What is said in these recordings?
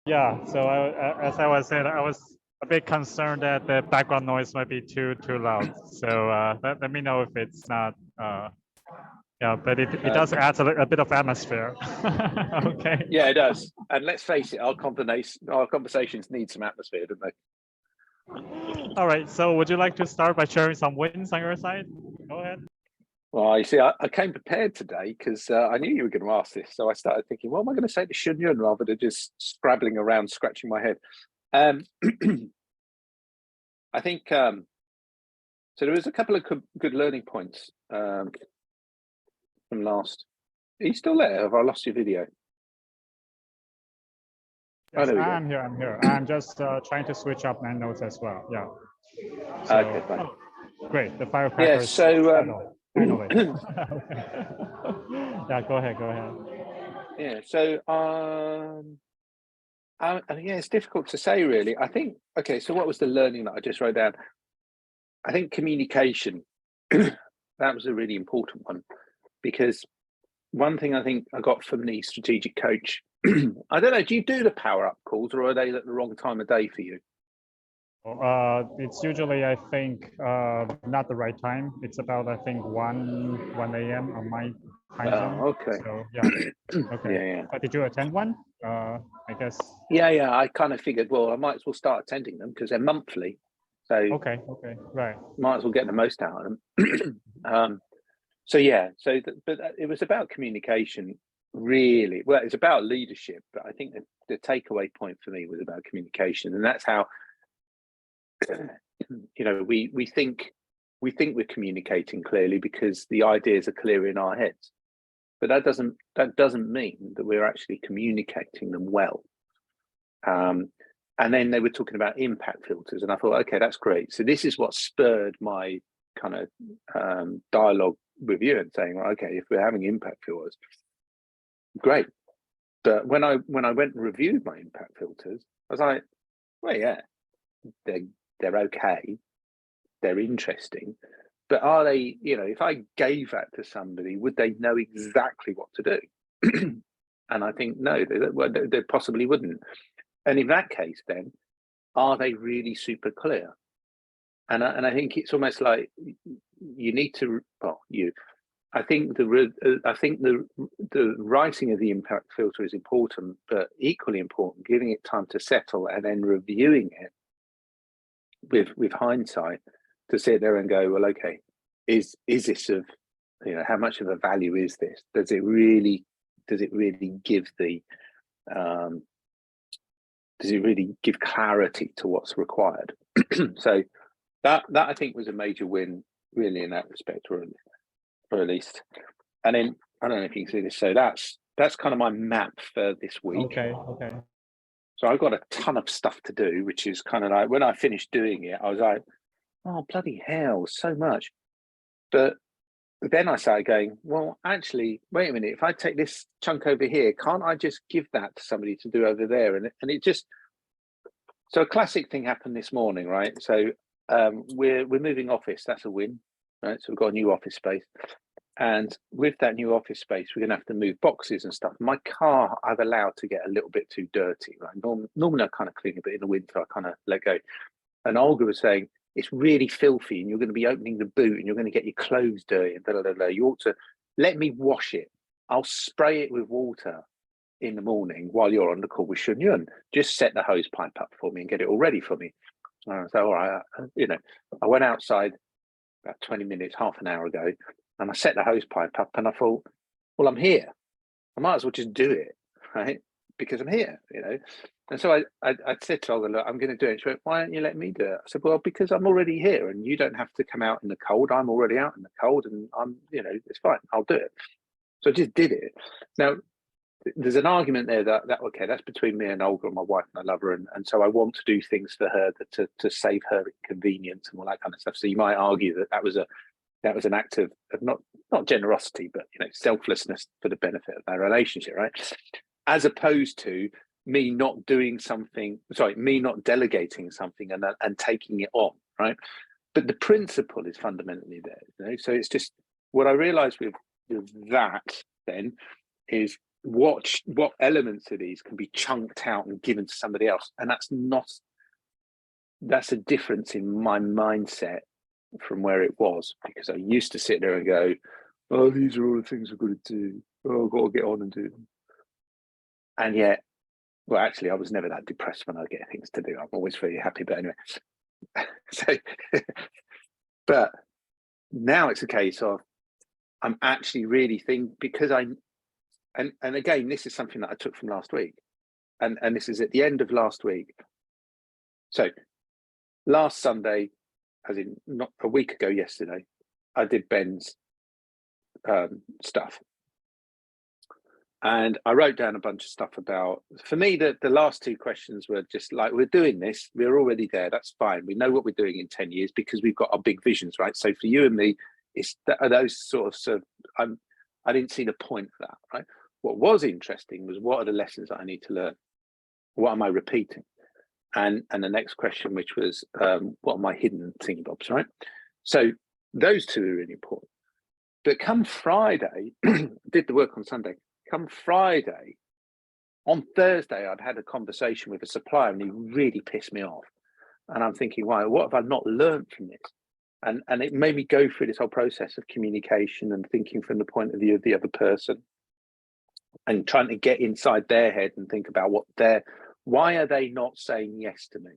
Yeah, so as I was saying, I was a bit concerned that the background noise might be too loud. So let me know if it's not. Yeah, but it does add a bit of atmosphere. Okay. Yeah, it does. And let's face it, our conversations need some atmosphere, don't they? All right. So would you like to start by sharing some wins on your side? Go ahead. Well, you see, I came prepared today because I knew you were going to ask this. So I started thinking, what am I going to say to Shunyun rather than just scrabbling around, scratching my head? I think, so there was a couple of good learning points from last. Are you still there? Have I lost your video? Yes, I'm here. I'm just trying to switch up my notes as well. Yeah. So, okay, fine. Oh, great. The firecrackers. Yeah, so finally. Yeah, go ahead. Yeah, so yeah, it's difficult to say really. I think, okay, so what was the learning that I just wrote down? I think communication, that was a really important one, because one thing I think I got from the strategic coach, I don't know, do you do the power up calls or are they at the wrong time of day for you? It's usually, I think, not the right time. It's about, I think, 1 a.m. on my time zone. Okay. So yeah. Okay. Yeah. But did you attend one? I guess. Yeah. I kind of figured, well, I might as well start attending them because they're monthly. So okay, right. Might as well get the most out of them. So yeah, but it was about communication, really. Well, it's about leadership, but I think the takeaway point for me was about communication, and that's how, you know, we think we're communicating clearly because the ideas are clear in our heads, but that doesn't mean that we're actually communicating them well. And then they were talking about impact filters, and I thought, okay, that's great. So this is what spurred my kind of dialogue with you and saying, well, okay, if we're having impact filters, great. But when I went and reviewed my impact filters, I was like, well, yeah, they're okay, they're interesting, but are they, you know, if I gave that to somebody, would they know exactly what to do? And I think no, they possibly wouldn't. And in that case, then, are they really super clear? And I think it's almost like you need to. Well, I think the writing of the impact filter is important, but equally important, giving it time to settle and then reviewing it with hindsight to sit there and go, well, okay, is this of, you know, how much of a value is this? Does it really give the does it really give clarity to what's required? So that I think was a major win, really, in that respect, or at least. And then I don't know if you can see this. So that's kind of my map for this week. Okay. So I've got a ton of stuff to do, which is kind of like when I finished doing it, I was like, oh bloody hell, so much. But then I started going, well, actually, wait a minute. If I take this chunk over here, can't I just give that to somebody to do over there? And it just, so a classic thing happened this morning, right? So we're moving office. That's a win, right? So we've got a new office space, and with that new office space, we're going to have to move boxes and stuff. My car, I've allowed to get a little bit too dirty, right? Normally I kind of clean a bit in the winter. I kind of let go. And Olga was saying, it's really filthy and you're going to be opening the boot and you're going to get your clothes dirty and blah, blah, blah. You ought to let me wash it. I'll spray it with water in the morning while you're on the call with Shunyun. Just set the hose pipe up for me and get it all ready for me. So, all right, you know, I went outside about 20 minutes, half an hour ago, and I set the hose pipe up and I thought, well, I'm here. I might as well just do it, right? Because I'm here, you know. And so I said to Olga, look, I'm going to do it. She went, why don't you let me do it? I said, well, because I'm already here and you don't have to come out in the cold. I'm already out in the cold and I'm, you know, it's fine. I'll do it. So I just did it. Now, there's an argument there that okay, that's between me and Olga, and my wife, and I love her. And so I want to do things for her to save her inconvenience and all that kind of stuff. So you might argue that was an act of not generosity, but, you know, selflessness for the benefit of our relationship, right? As opposed to me not delegating something and taking it on, right? But the principle is fundamentally there, you know? So it's just what I realized with that then is what elements of these can be chunked out and given to somebody else. And that's a difference in my mindset from where it was, because I used to sit there and go, oh, these are all the things I've got to do. Oh, I've got to get on and do them. And yet, well, actually, I was never that depressed when I get things to do. I'm always really happy. But anyway, so, but now it's a case of I'm actually really thinking, because and again, this is something that I took from last week. And this is at the end of last week. So last Sunday, as in not a week ago yesterday, I did Ben's stuff. And I wrote down a bunch of stuff about, for me, the last two questions were just like, we're doing this, we're already there, that's fine. We know what we're doing in 10 years because we've got our big visions, right? So for you and me, it's those sort of I didn't see the point of that, right? What was interesting was, what are the lessons that I need to learn? What am I repeating? And the next question, which was, what are my hidden thingy-bobs, right? So those two are really important. But come Friday, did the work on Sunday. Come Friday, on Thursday, I'd had a conversation with a supplier and he really pissed me off. And I'm thinking, wow, what have I not learned from this? And it made me go through this whole process of communication and thinking from the point of view of the other person and trying to get inside their head and think about why are they not saying yes to me?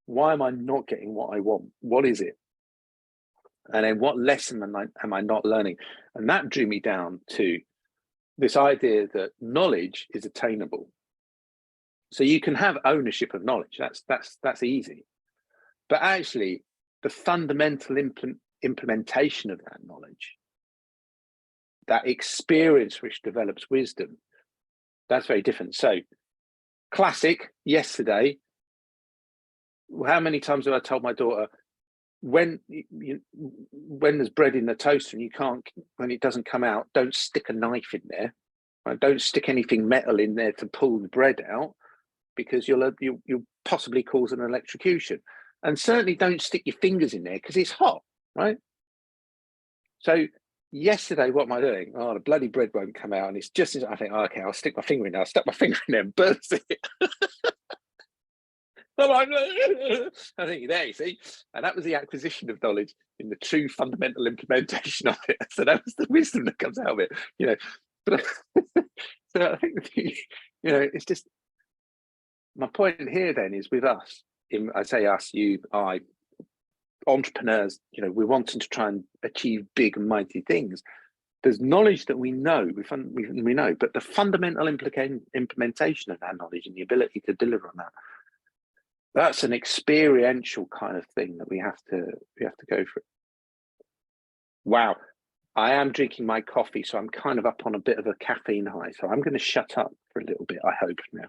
Why am I not getting what I want? What is it? And then what lesson am I not learning? And that drew me down to this idea that knowledge is attainable. So you can have ownership of knowledge. That's easy. But actually, the fundamental implementation of that knowledge, that experience which develops wisdom, that's very different. So classic, yesterday, how many times have I told my daughter, when there's bread in the toaster and you can't, when it doesn't come out, don't stick a knife in there, right? Don't stick anything metal in there to pull the bread out, because you'll possibly cause an electrocution. And certainly don't stick your fingers in there because it's hot, right? So yesterday, what am I doing? Oh, the bloody bread won't come out, and it's just as I think, oh, okay, I'll stick my finger in there. I stuck my finger in there and burst it. I think, there you see, and that was the acquisition of knowledge in the true fundamental implementation of it. So that was the wisdom that comes out of it, you know. But so I think, you know, it's just, my point here then is with us. I say us, you, I, entrepreneurs. You know, we're wanting to try and achieve big and mighty things. There's knowledge that we know, we know, but the fundamental implementation of that knowledge and the ability to deliver on that, that's an experiential kind of thing that we have to go through. Wow, I am drinking my coffee, so I'm kind of up on a bit of a caffeine high. So I'm going to shut up for a little bit, I hope, now,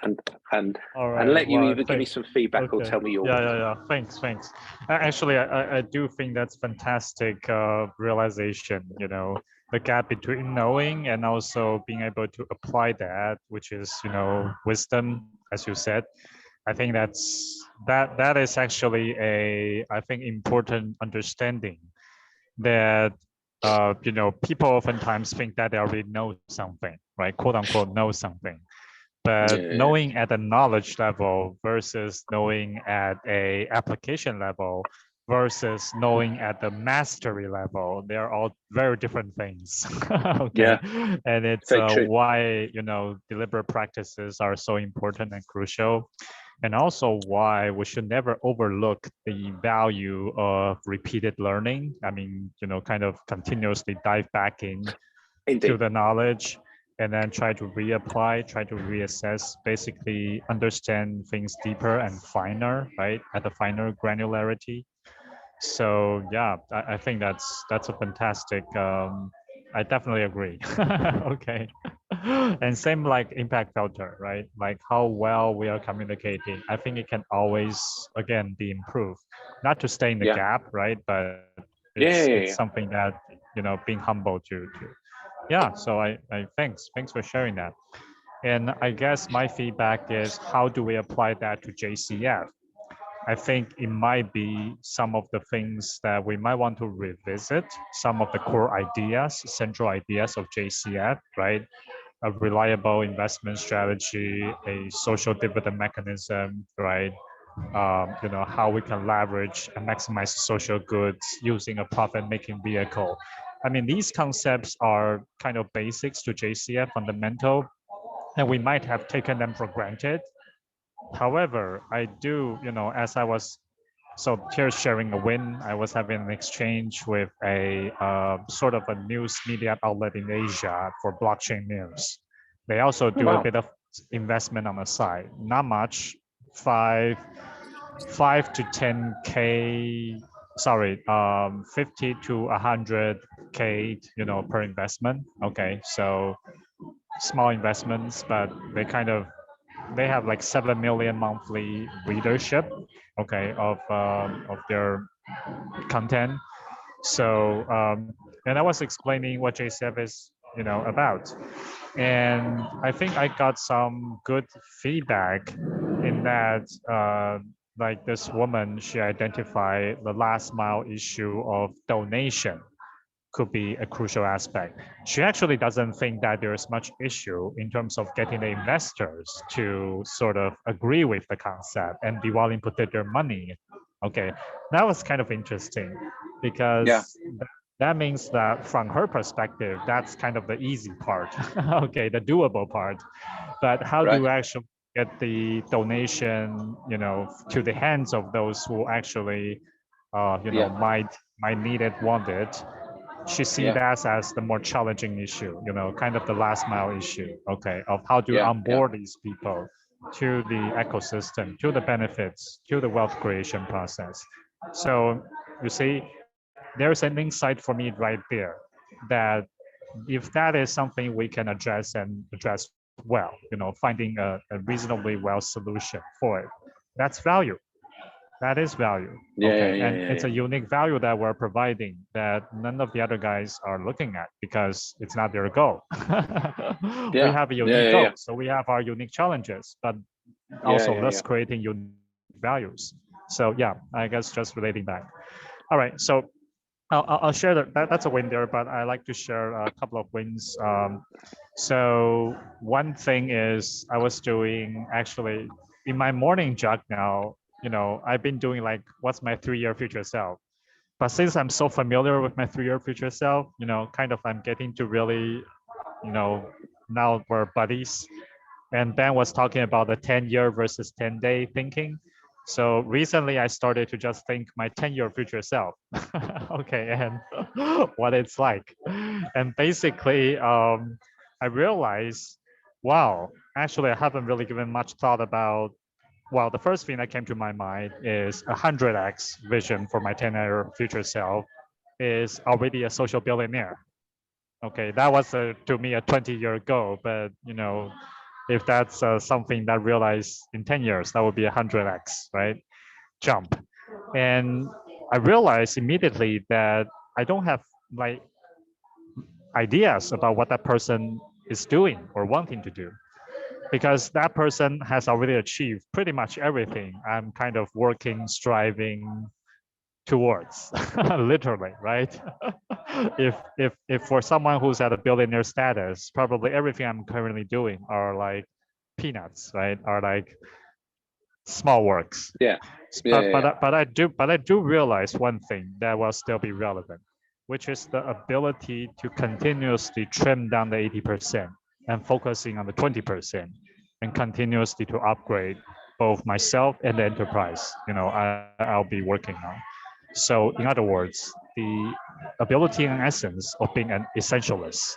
and let you either give me some feedback or tell me your. Yeah. Thanks. Actually, I do think that's fantastic realization. You know, the gap between knowing and also being able to apply that, which is, you know, wisdom, as you said. I think that is actually I think important understanding that you know, people oftentimes think that they already know something, right? Quote unquote know something. But knowing at a knowledge level versus knowing at a application level versus knowing at the mastery level, they're all very different things. Okay. Yeah. And it's why, you know, deliberate practices are so important and crucial. And also why we should never overlook the value of repeated learning. I mean, you know, kind of continuously dive back to the knowledge and then try to reapply, try to reassess, basically understand things deeper and finer, right? At a finer granularity. So yeah, I think that's a fantastic, I definitely agree. Okay. And same like impact filter, right? Like how well we are communicating. I think it can always, again, be improved. Not to stay in the gap, right? But it's something that, you know, being humble to. Yeah, so I thanks for sharing that. And I guess my feedback is, how do we apply that to JCF? I think it might be some of the things that we might want to revisit, some of the core ideas, central ideas of JCF, right? a reliable investment strategy, a social dividend mechanism, right? How we can leverage and maximize social goods using a profit-making vehicle. I mean, these concepts are kind of basics to JCF, fundamental, and we might have taken them for granted. However, I do, as I was, so here's sharing a win. I was having an exchange with a sort of a news media outlet in Asia for blockchain news. They also do a bit of investment on the side, not much, 5 to 10K, sorry, 50 to 100K, per investment. Okay, so small investments, but they have like 7 million monthly readership, okay, of their content. So, and I was explaining what JCF is, about. And I think I got some good feedback in that, like this woman, she identified the last mile issue of donation could be a crucial aspect. She actually doesn't think that there's much issue in terms of getting the investors to sort of agree with the concept and be willing to put their money. Okay, that was kind of interesting because that means that from her perspective, that's kind of the easy part. Okay, the doable part. But how do you actually get the donation, to the hands of those who actually, might need it, want it? She sees that as the more challenging issue, kind of the last mile issue, okay, of how to onboard these people to the ecosystem, to the benefits, to the wealth creation process. So you see, there's an insight for me right there that if that is something we can address and address well, finding a reasonably well solution for it, that's value. That is value. It's a unique value that we're providing that none of the other guys are looking at because it's not their goal. We have a unique goal, so we have our unique challenges, but also let's creating unique values. So yeah, I guess just relating back. All right, so I'll share that's a win there, but I like to share a couple of wins. So one thing is I was doing actually in my morning jog now, I've been doing like, what's my 3-year future self? But since I'm so familiar with my 3-year future self, kind of I'm getting to really, now we're buddies. And Ben was talking about the 10-year versus 10-day thinking. So recently I started to just think my 10-year future self, okay, and what it's like. And basically, I realized, wow, actually I haven't really given much thought about, well, the first thing that came to my mind is 100x vision for my 10-year future self is already a social billionaire. Okay, that was to me a 20-year goal, but if that's something that realized in 10 years, that would be 100x, right? Jump. And I realized immediately that I don't have like ideas about what that person is doing or wanting to do, because that person has already achieved pretty much everything I'm kind of working, striving towards, literally, right? if for someone who's at a billionaire status, probably everything I'm currently doing are like peanuts, right? Are like small works. But I do realize one thing that will still be relevant, which is the ability to continuously trim down the 80% and focusing on the 20% and continuously to upgrade both myself and the enterprise, I'll be working on. So in other words, the ability and essence of being an essentialist,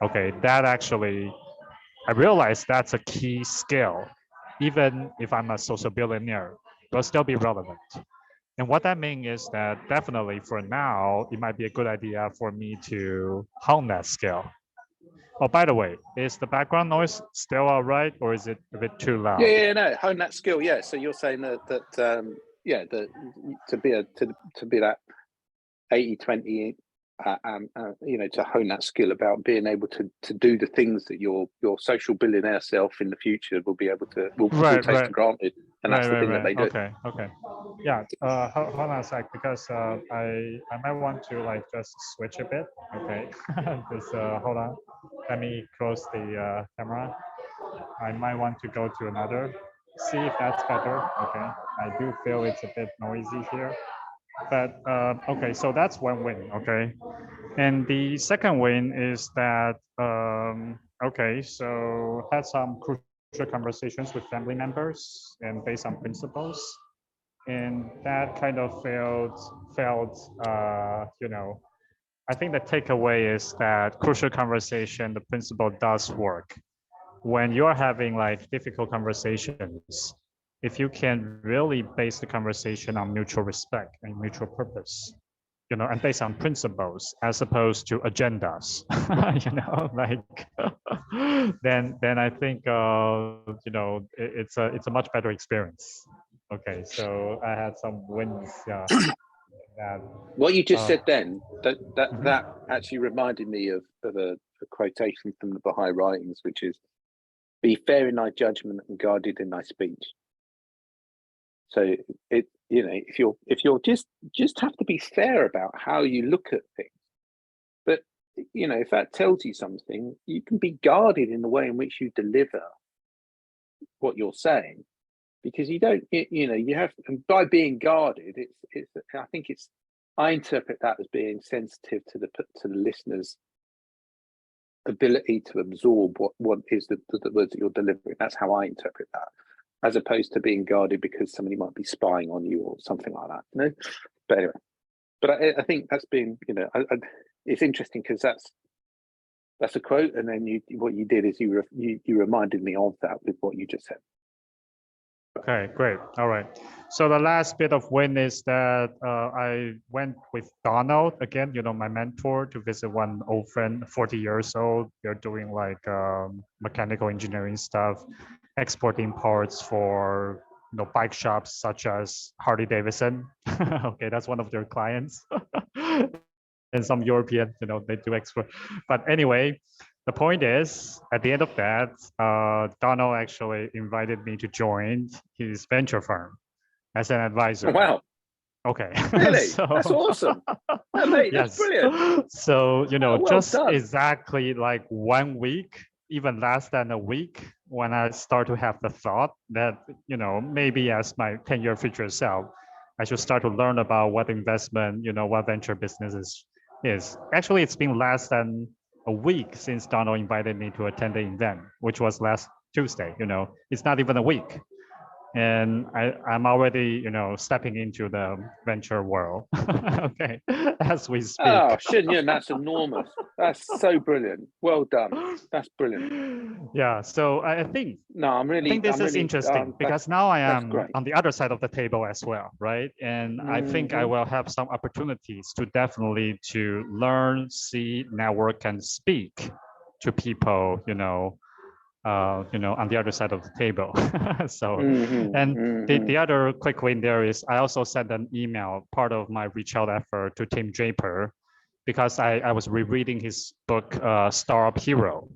okay, that actually, I realize that's a key skill. Even if I'm a social billionaire, it'll still be relevant. And what that means is that definitely for now, it might be a good idea for me to hone that skill. Oh, by the way, is the background noise still all right, or is it a bit too loud? No, hone that skill. Yeah, so you're saying that to be that 80-20, to hone that skill about being able to do the things that your social billionaire self in the future will be able to will take for granted, and that's the thing that they do. Okay. Yeah. Hold on a sec, because I might want to like just switch a bit. Okay. Just hold on. let me close the camera. I might want to go to another, see if that's better. Okay, I do feel it's a bit noisy here. But okay, so that's one win, okay? And the second win is that, okay, so had some crucial conversations with family members and based on principles. And that kind of felt, you know, I think the takeaway is that crucial conversation, the principle does work. When you're having like difficult conversations, if you can really base the conversation on mutual respect and mutual purpose, you know, and based on principles as opposed to agendas, you know, like, then I think, you know, it's a much better experience. Okay, so I had some wins. Yeah. That, What you just said then, that mhm. actually reminded me of a quotation from the Baha'i writings, which is, "Be fair in thy judgment and guarded in thy speech." So it, you know, if you're just have to be fair about how you look at things. But you know, if that tells you something, you can be guarded in the way in which you deliver what you're saying, because you don't, you know, you have, and by being guarded, it's I think it's, I interpret that as being sensitive to the listener's ability to absorb what is the words that you're delivering. That's how I interpret that, as opposed to being guarded because somebody might be spying on you or something like that. You know, but anyway, but I think that's been, you know, it's interesting because that's a quote, and then what you did is you reminded me of that with what you just said. Okay, great. All right. So the last bit of win is that I went with Donald again, you know, my mentor, to visit one old friend, 40 years old. They're doing like mechanical engineering stuff, exporting parts for, you know, bike shops such as Harley Davidson. Okay, that's one of their clients. And some European, you know, they do export. But anyway, the point is, at the end of that, Donald actually invited me to join his venture firm as an advisor. Wow. Okay. Really? So, that's awesome. Oh, mate, that's yes. brilliant. So, you know, well just done. exactly like 1 week, even less than a week, when I start to have the thought that, you know, maybe as my 10-year future self, I should start to learn about what investment, you know, what venture business is. Actually, it's been less than a week since Donald invited me to attend the event, which was last Tuesday. You know, it's not even a week, and I'm already, you know, stepping into the venture world. Okay, as we speak. Oh, Shin, that's enormous. That's so brilliant. Well done. That's brilliant. Yeah, so I think No, I think this is interesting because now I that's am great. on the other side of the table as well, right? And I think I will have some opportunities to definitely to learn, see, network, and speak to people, you know, on the other side of the table. So, and the other quick win there is I also sent an email, part of my reach out effort, to Tim Draper, because I was rereading his book, Startup Hero.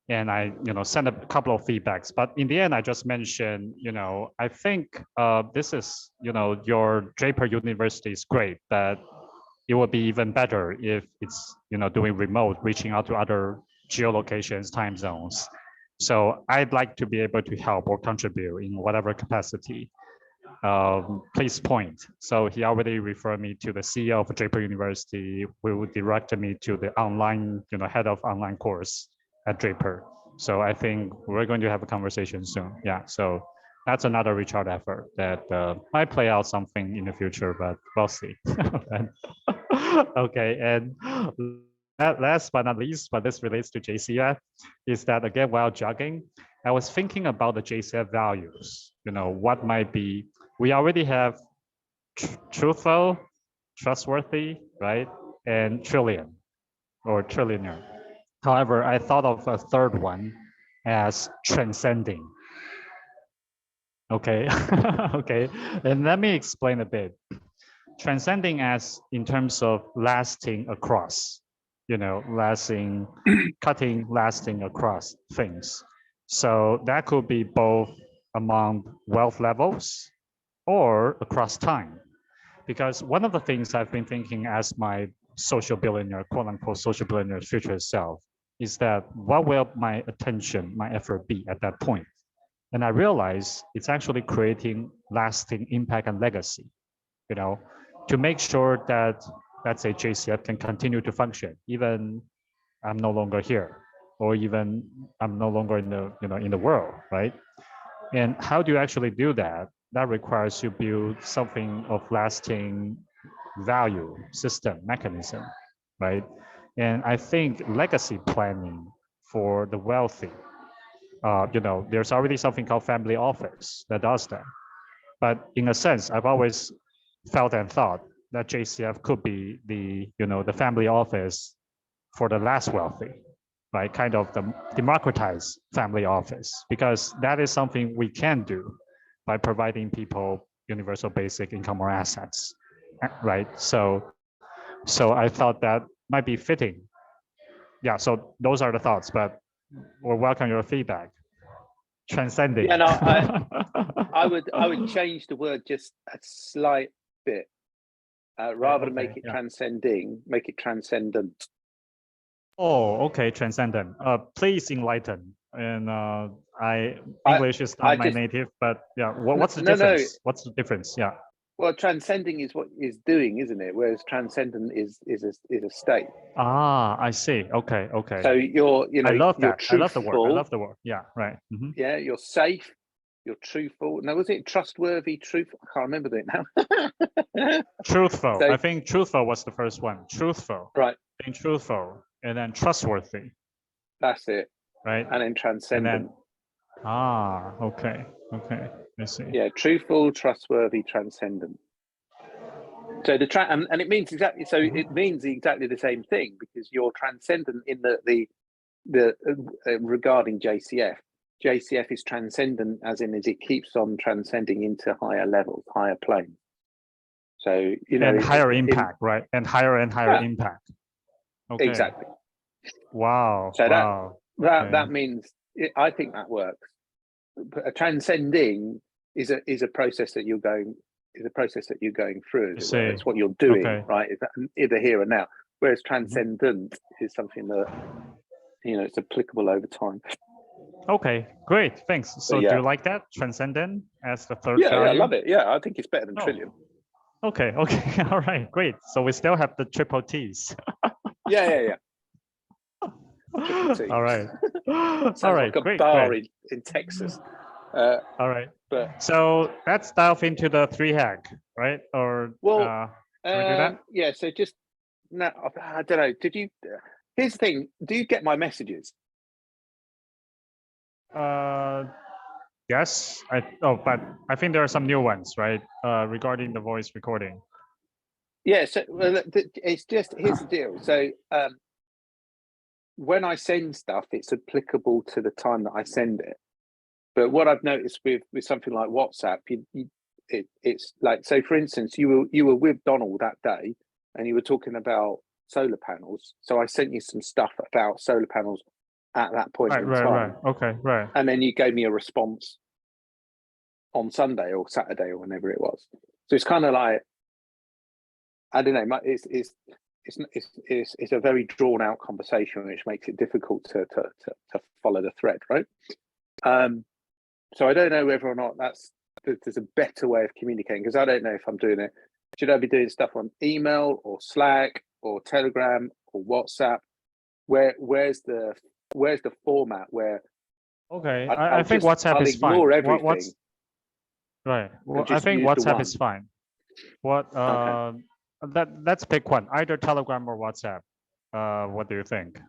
And I, you know, sent a couple of feedbacks, but in the end, I just mentioned, you know, I think this is, you know, your Draper University is great, but it would be even better if it's, you know, doing remote, reaching out to other geolocations, time zones. So I'd like to be able to help or contribute in whatever capacity. Please point. So he already referred me to the CEO of Draper University, who directed me to the online, you know, head of online course at Draper. So I think we're going to have a conversation soon. Yeah. So that's another reach out effort that might play out something in the future, but we'll see. Okay. And last but not least, but this relates to JCF, is that again, while jogging, I was thinking about the JCF values. You know, what might be, we already have truthful, trustworthy, right? And trillion or trillionaire. However, I thought of a third one as transcending. Okay, okay. And let me explain a bit. Transcending as in terms of lasting across, you know, lasting, cutting, lasting across things. So that could be both among wealth levels or across time. Because one of the things I've been thinking as my social billionaire, quote unquote, social billionaire future self, is that what will my attention, my effort be at that point? And I realized it's actually creating lasting impact and legacy, you know, to make sure that, let's say, JCF can continue to function, even I'm no longer here, or even I'm no longer in the, in the world, right? And how do you actually do that? That requires you build something of lasting value, system, mechanism, right? And I think legacy planning for the wealthy, there's already something called family office that does that. But in a sense, I've always felt and thought that JCF could be the family office for the less wealthy, right? Kind of the democratized family office, because that is something we can do by providing people universal basic income or assets, right? So I thought that might be fitting. Yeah, so those are the thoughts, but we'll welcome your feedback. Transcending. Yeah, no, I would change the word just a slight bit. Rather than make it transcending, make it transcendent. Oh, okay, transcendent. Please enlighten. And English is not my native, but yeah, what's the difference? What's the difference? Yeah. Well, transcending is what is doing, isn't it? Whereas transcendent is a state. Ah, I see. Okay, okay. So I love that. I love the word. I love the word. Yeah, right. Mm-hmm. Yeah, you're safe. You're truthful. No, was it trustworthy? Truthful? I can't remember it now. Truthful. So, I think truthful was the first one. Truthful. Right. Being truthful, and then trustworthy. That's it. Right. And then transcendent. And then, okay. Okay. I see. Yeah, truthful, trustworthy, transcendent. So and it means exactly. So it means exactly the same thing, because you're transcendent in the regarding JCF. JCF is transcendent as it keeps on transcending into higher levels, higher planes. So and higher impact, right? And higher impact. Okay. Exactly. Wow. So wow. that means I think that works. Transcending is a process that you're going through. It's what you're doing, right? It's either here and now. Whereas transcendent is something that it's applicable over time. Okay, great, thanks. So do you like that, transcendent as the third value? Yeah, I love it. Yeah, I think it's better than trillion. Okay, all right, great. So we still have the triple T's. Yeah. All right. Sounds like a great, bar great. In Texas. All right. So let's dive into the 3 hack, right? Or can we do that? Yeah. So just no, I don't know. Did you? Here's the thing. Do you get my messages? Yes. But I think there are some new ones, right? Regarding the voice recording. Yeah. So it's just here's the deal. So when I send stuff, it's applicable to the time that I send it. But what I've noticed with something like WhatsApp, it's like, so for instance, you were with Donald that day, and you were talking about solar panels. So I sent you some stuff about solar panels at that point in time. Right. Okay, right. And then you gave me a response on Sunday or Saturday or whenever it was. So it's kind of like, I don't know. It's a very drawn out conversation, which makes it difficult to follow the thread, right? So I don't know whether or not there's a better way of communicating, because I don't know if I'm doing it. Should I be doing stuff on email or Slack or Telegram or WhatsApp? Where's the format where? Okay, I think WhatsApp is fine. Everything. Right. Well, I think WhatsApp is fine. Let's pick one, either Telegram or WhatsApp. What do you think?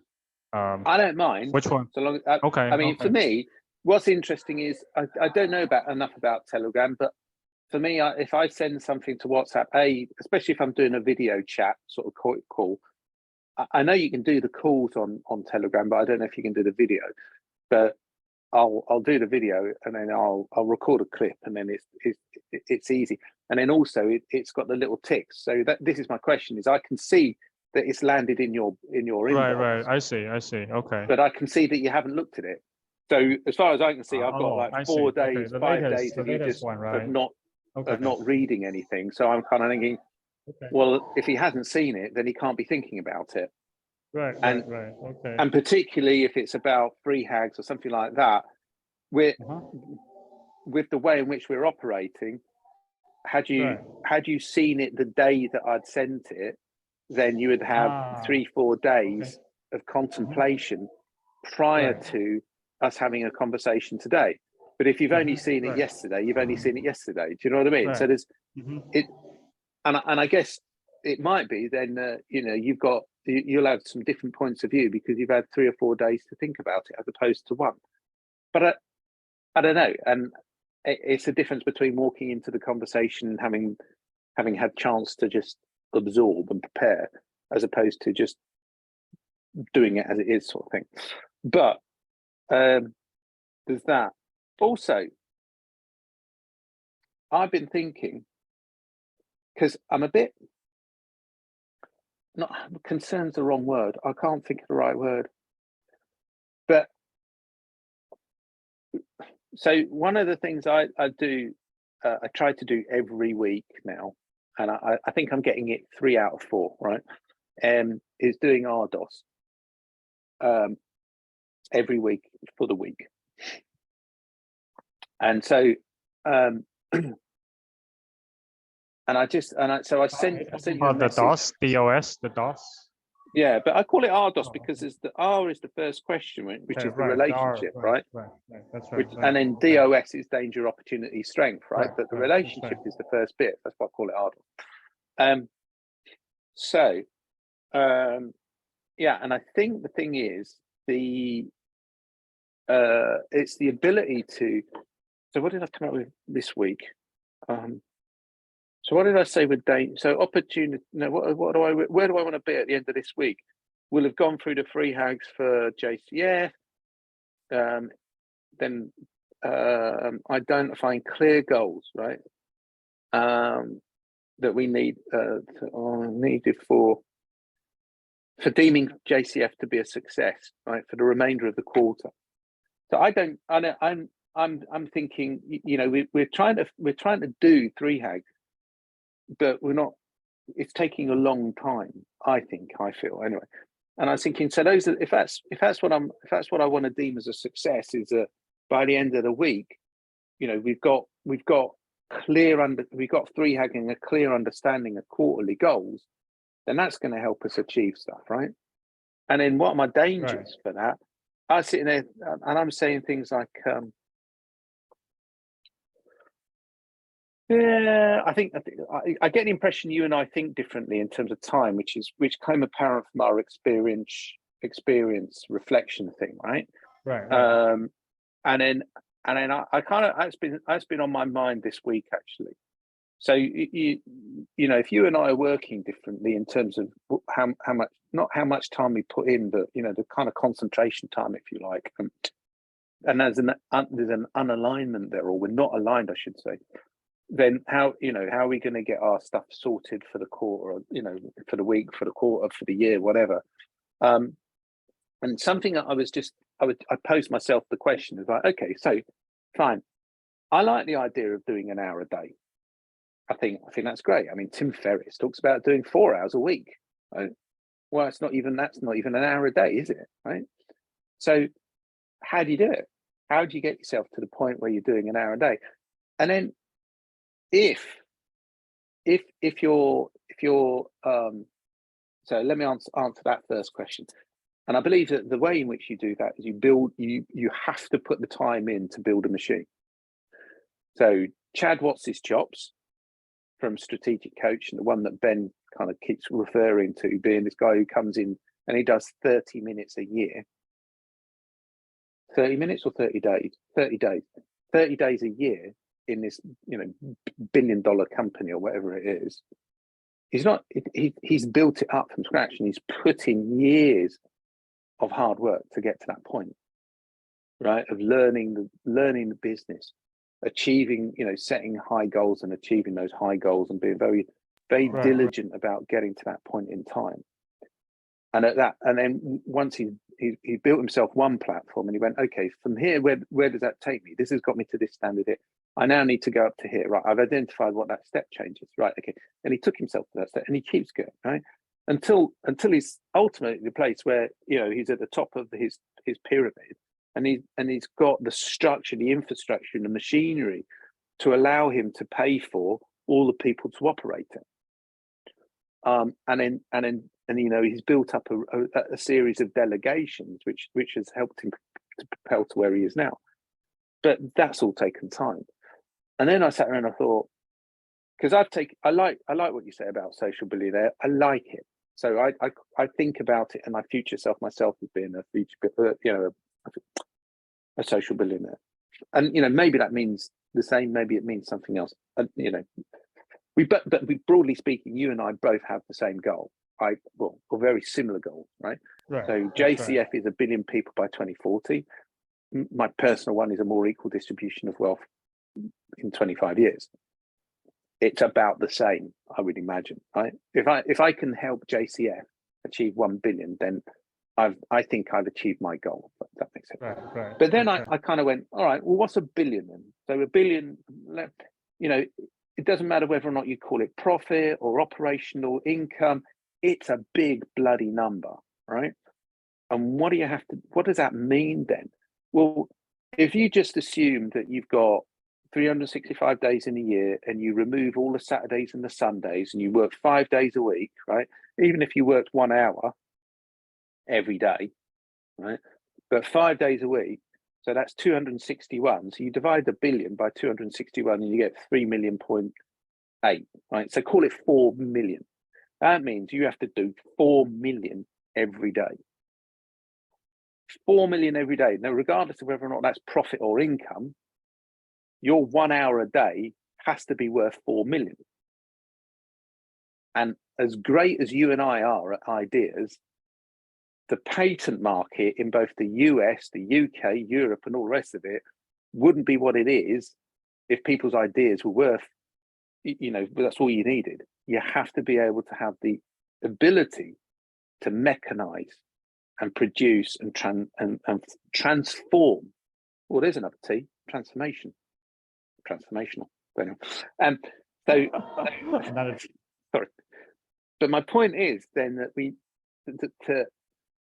I don't mind. Which one? So long. I mean, for me, what's interesting is I don't know enough about Telegram, but for me, if I send something to WhatsApp, especially if I'm doing a video chat sort of call, I know you can do the calls on Telegram, but I don't know if you can do the video. But I'll do the video, and then I'll record a clip, and then it's easy. And then also it's got the little ticks. So this is my question: is I can see that it's landed in your inbox. Right. I see. Okay. But I can see that you haven't looked at it. So as far as I can see, I've got like 4 days, 5 days of you just of not reading anything. So I'm kind of thinking, well, if he hasn't seen it, then he can't be thinking about it. Right. And Right. Okay. and particularly if it's about free hags or something like that, we're with the way in which we're operating. Had you seen it the day that I'd sent it, then you would have 3-4 days of contemplation prior to us having a conversation today. But if you've only seen it yesterday, you've only seen it yesterday. Do you know what I mean? So there's it, and I guess it might be then you'll have some different points of view because you've had 3 or 4 days to think about it as opposed to one. But I don't know, and it's a difference between walking into the conversation and having had chance to just absorb and prepare, as opposed to just doing it as it is, sort of thing. But there's that. Also, I've been thinking, because I'm a bit, not concerned's the wrong word. I can't think of the right word. But so one of the things I do, I try to do every week now, and I think I'm getting it 3 out of 4, right? Is doing RDOS every week for the week. And so and I sent you a message. The DOS. Yeah, but I call it RDOS because the R is the first question, which is the relationship, right? That's right. And then DOS is danger, opportunity, strength, right? But the relationship is the first bit. That's why I call it RDOS. Yeah, and I think the thing is it's the ability to. So what did I come up with this week? So what did I say with danger? So opportunity. No, where do I want to be at the end of this week? We'll have gone through the free hags for JCF. Then identifying clear goals, right? That we need needed for deeming JCF to be a success, right? For the remainder of the quarter. So I'm thinking, we're trying to do 3 hags, but we're not. It's taking a long time. I feel anyway. And I was thinking, so if that's what I want to deem as a success, is that by the end of the week, we've got 3 hagging a clear understanding of quarterly goals, then that's going to help us achieve stuff, right? And then what are my dangers for that? I was sitting there and I'm saying things like, yeah, I get the impression you and I think differently in terms of time, which came apparent from our experience reflection thing, right? Right. And then I kind of that's been on my mind this week actually. So if you and I are working differently in terms of how much, not how much time we put in, but the kind of concentration time, if you like, and there's an unalignment there, or we're not aligned, I should say. Then how are we going to get our stuff sorted for the quarter, or for the week, for the quarter, for the year, whatever? And something that I posed myself the question is like, okay, so fine, I like the idea of doing an hour a day. I think that's great. I mean, Tim Ferriss talks about doing 4 hours a week. Right? Well, that's not even an hour a day, is it? Right? So how do you do it? How do you get yourself to the point where you're doing an hour a day? And then if you're so let me answer that first question. And I believe that the way in which you do that is you have to put the time in to build a machine. So Chad Watts' chops from Strategic Coach, and the one that Ben kind of keeps referring to, being this guy who comes in and he does 30 minutes a year. 30 minutes or 30 days? 30 days. 30 days a year in this, billion-dollar company or whatever it is. He's built it up from scratch, and he's put in years of hard work to get to that point, right? Of learning the business, achieving, setting high goals and achieving those high goals, and being very, very diligent about getting to that point in time. And then once he built himself one platform, and he went, okay, from here, where does that take me? This has got me to this standard here. I now need to go up to here, right? I've identified what that step change is, right? Okay. And he took himself to that step, and he keeps going, right? until he's ultimately the place where, you know, he's at the top of his pyramid, and he's got the structure, the infrastructure, and the machinery to allow him to pay for all the people to operate it. And you know, he's built up a series of delegations which has helped him to propel to where he is now. But that's all taken time. And then I sat around and I thought, because I like what you say about social billionaire. I like it. So I think about it, and I future self myself as being a social billionaire. And you know, maybe that means the same, maybe it means something else. And you know, but we, broadly speaking, you and I both have the same goal. Or very similar goals, right? Right. So JCF is 1 billion people by 2040. My personal one is a more equal distribution of wealth in 25 years. It's about the same, I would imagine, right? If I can help JCF achieve 1 billion, then I think I've achieved my goal. If that makes sense. Right. But then I kind of went, all right, well, what's 1 billion then? So 1 billion, you know, it doesn't matter whether or not you call it profit or operational income. It's a big bloody number, right? And what does that mean then? Well, if you just assume that you've got 365 days in a year, and you remove all the Saturdays and the Sundays, and you work 5 days a week, right? Even if you worked 1 hour every day, right? But 5 days a week, so that's 261. So you divide 1 billion by 261, and you get 3 million.8, right? So call it 4 million. That means you have to do 4 million every day. 4 million every day. Now, regardless of whether or not that's profit or income, your 1 hour a day has to be worth 4 million. And as great as you and I are at ideas, the patent market in both the US, the UK, Europe, and all the rest of it wouldn't be what it is if people's ideas were worth, you know, that's all you needed. You have to be able to have the ability to mechanize and produce and transform. Well, there's another T, transformational. So sorry, but my point is then that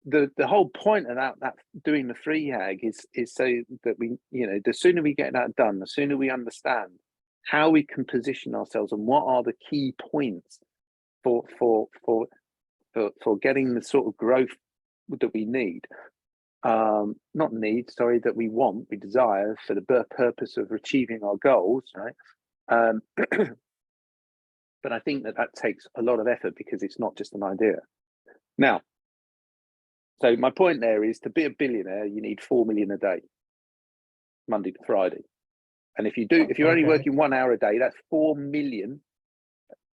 the whole point of that doing the free hag is so that we, you know, the sooner we get that done, the sooner we understand how we can position ourselves and what are the key points for getting the sort of growth that we need. That we want, we desire for the purpose of achieving our goals, right? But I think that takes a lot of effort, because it's not just an idea. Now, so my point there is, to be a billionaire, you need 4 million a day, Monday to Friday. And if you're only working 1 hour a day, that's 4 million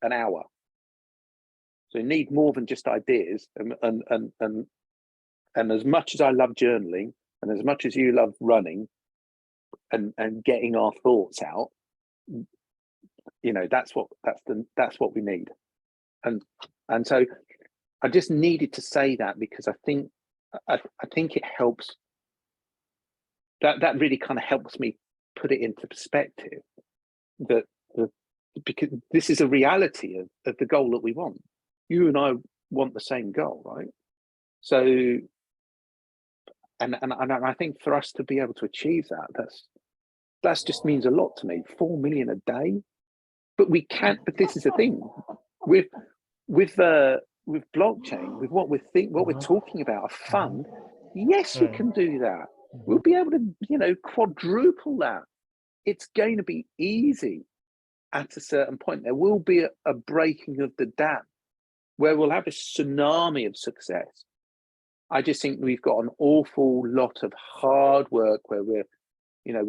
an hour. So you need more than just ideas. And as much as I love journaling, and as much as you love running and getting our thoughts out, you know, that's what we need. And so I just needed to say that, because I think it helps. That really kind of helps me put it into perspective, because this is a reality of the goal that we want. You and I want the same goal, right? So, and I think for us to be able to achieve that just means a lot to me. 4 million a day, but we can't. But this is the thing with blockchain, with what we're talking about, a fund. Yes, we can do that. We'll be able to, you know, quadruple that. It's going to be easy at a certain point. There will be a breaking of the dam where we'll have a tsunami of success. I just think we've got an awful lot of hard work where we're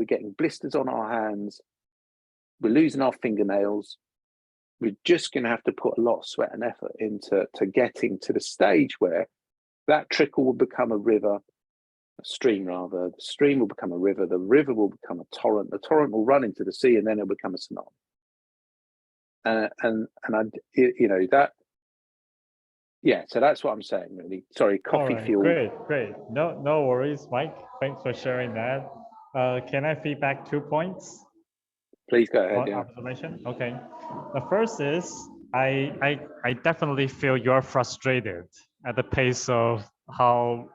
getting blisters on our hands, we're losing our fingernails. We're just going to have to put a lot of sweat and effort into getting to the stage where that trickle will become a river, a stream rather. The stream will become a river. The river will become a torrent. The torrent will run into the sea, and then it'll become a tsunami. So that's what I'm saying, really. Sorry, coffee fuel. Great. No worries, Mike. Thanks for sharing that. Can I feedback 2 points? Please go ahead. Observation. Okay. The first is I definitely feel you're frustrated at the pace of how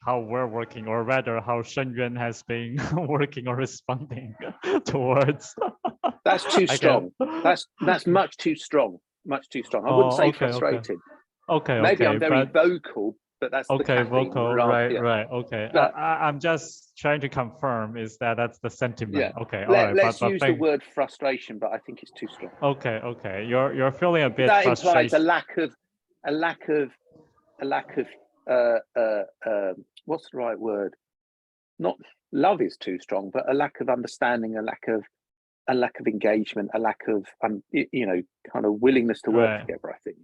we're working, or rather how Shenyuan has been working or responding towards. That's too I strong. guess. That's much too strong. Much too strong. I wouldn't Oh, say okay, okay, frustrated. okay, Maybe okay, I'm very but vocal, but that's the okay, caffeine. vocal, Rather, right, yeah. right, okay. But I'm just trying to confirm is that's the sentiment. yeah, Okay, all right, let's but use the think, word frustration, but I think it's too strong. okay, okay, you're feeling a bit That implies frustrated. a lack of what's the right word? Not love is too strong, but a lack of understanding, a lack of engagement, a lack of kind of willingness to work Right, together. I think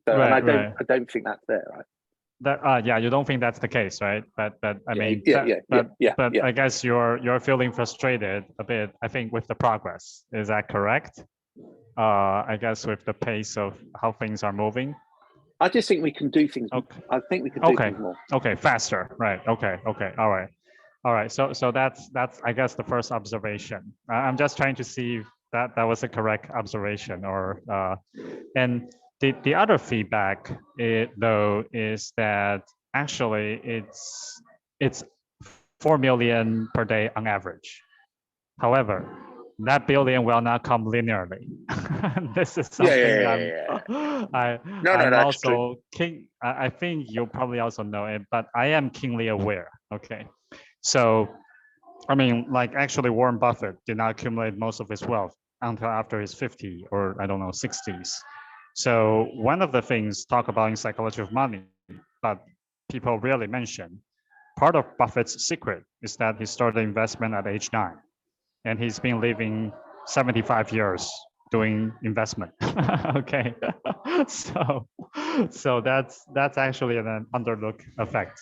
so, and right, right. I don't think that's there. Right? That yeah, you don't think that's the case, right? But I Yeah, mean, yeah, yeah, yeah, yeah, but yeah. I guess you're feeling frustrated a bit, I think, with the progress. Is that correct? I guess with the pace of how things are moving. I just think we can do things. Okay. I think we can do Okay. things more. Okay. Faster. Right. Okay. Okay. All right. All right. So that's I guess the first observation. I'm just trying to see if that was a correct observation, or and the other feedback though is that actually it's 4 million per day on average. However, that billion will not come linearly. This is Yeah, something yeah. No, I'm that's true. also I think you probably also know it, but I am keenly aware. Okay, so I mean, like actually Warren Buffett did not accumulate most of his wealth until after his 50 or I don't know 60s. So one of the things talk about in psychology of money, but people rarely mention, part of Buffett's secret is that he started investment at age 9, and he's been living 75 years doing investment. Okay, so that's actually an underlook effect.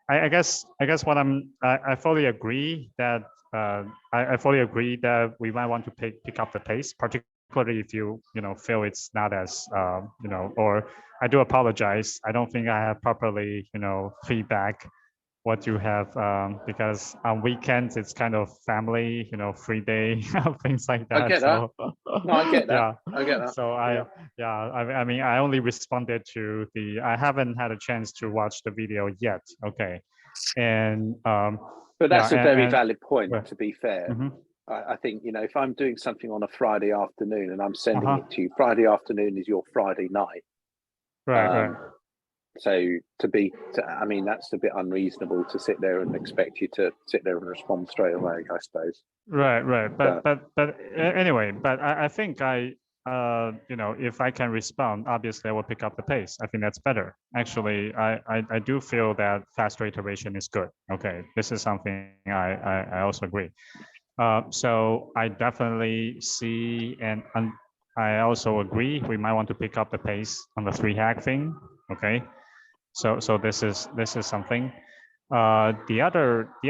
I guess what I fully agree that I fully agree that we might want to pick up the pace, particularly if you feel it's not as or I do apologize. I don't think I have properly feedback what you have because on weekends it's kind of family free day things like I that. get that. So No, I get that. yeah, I get that. so I mean I only responded to I haven't had a chance to watch the video yet. Okay, and But yeah, that's a very and valid point. well, To be fair, mhm, I think if I'm doing something on a Friday afternoon and I'm sending uh-huh, it to you, Friday afternoon is your Friday night. right, right. So I mean, that's a bit unreasonable to sit there and expect you to sit there and respond straight away, I suppose. Right, right. But Anyway, but I think if I can respond, obviously I will pick up the pace. I think that's better. Actually, I do feel that faster iteration is good. Okay, this is something I also agree. So I definitely see, and I also agree, we might want to pick up the pace on the 3-hack thing. Okay, so this is something. The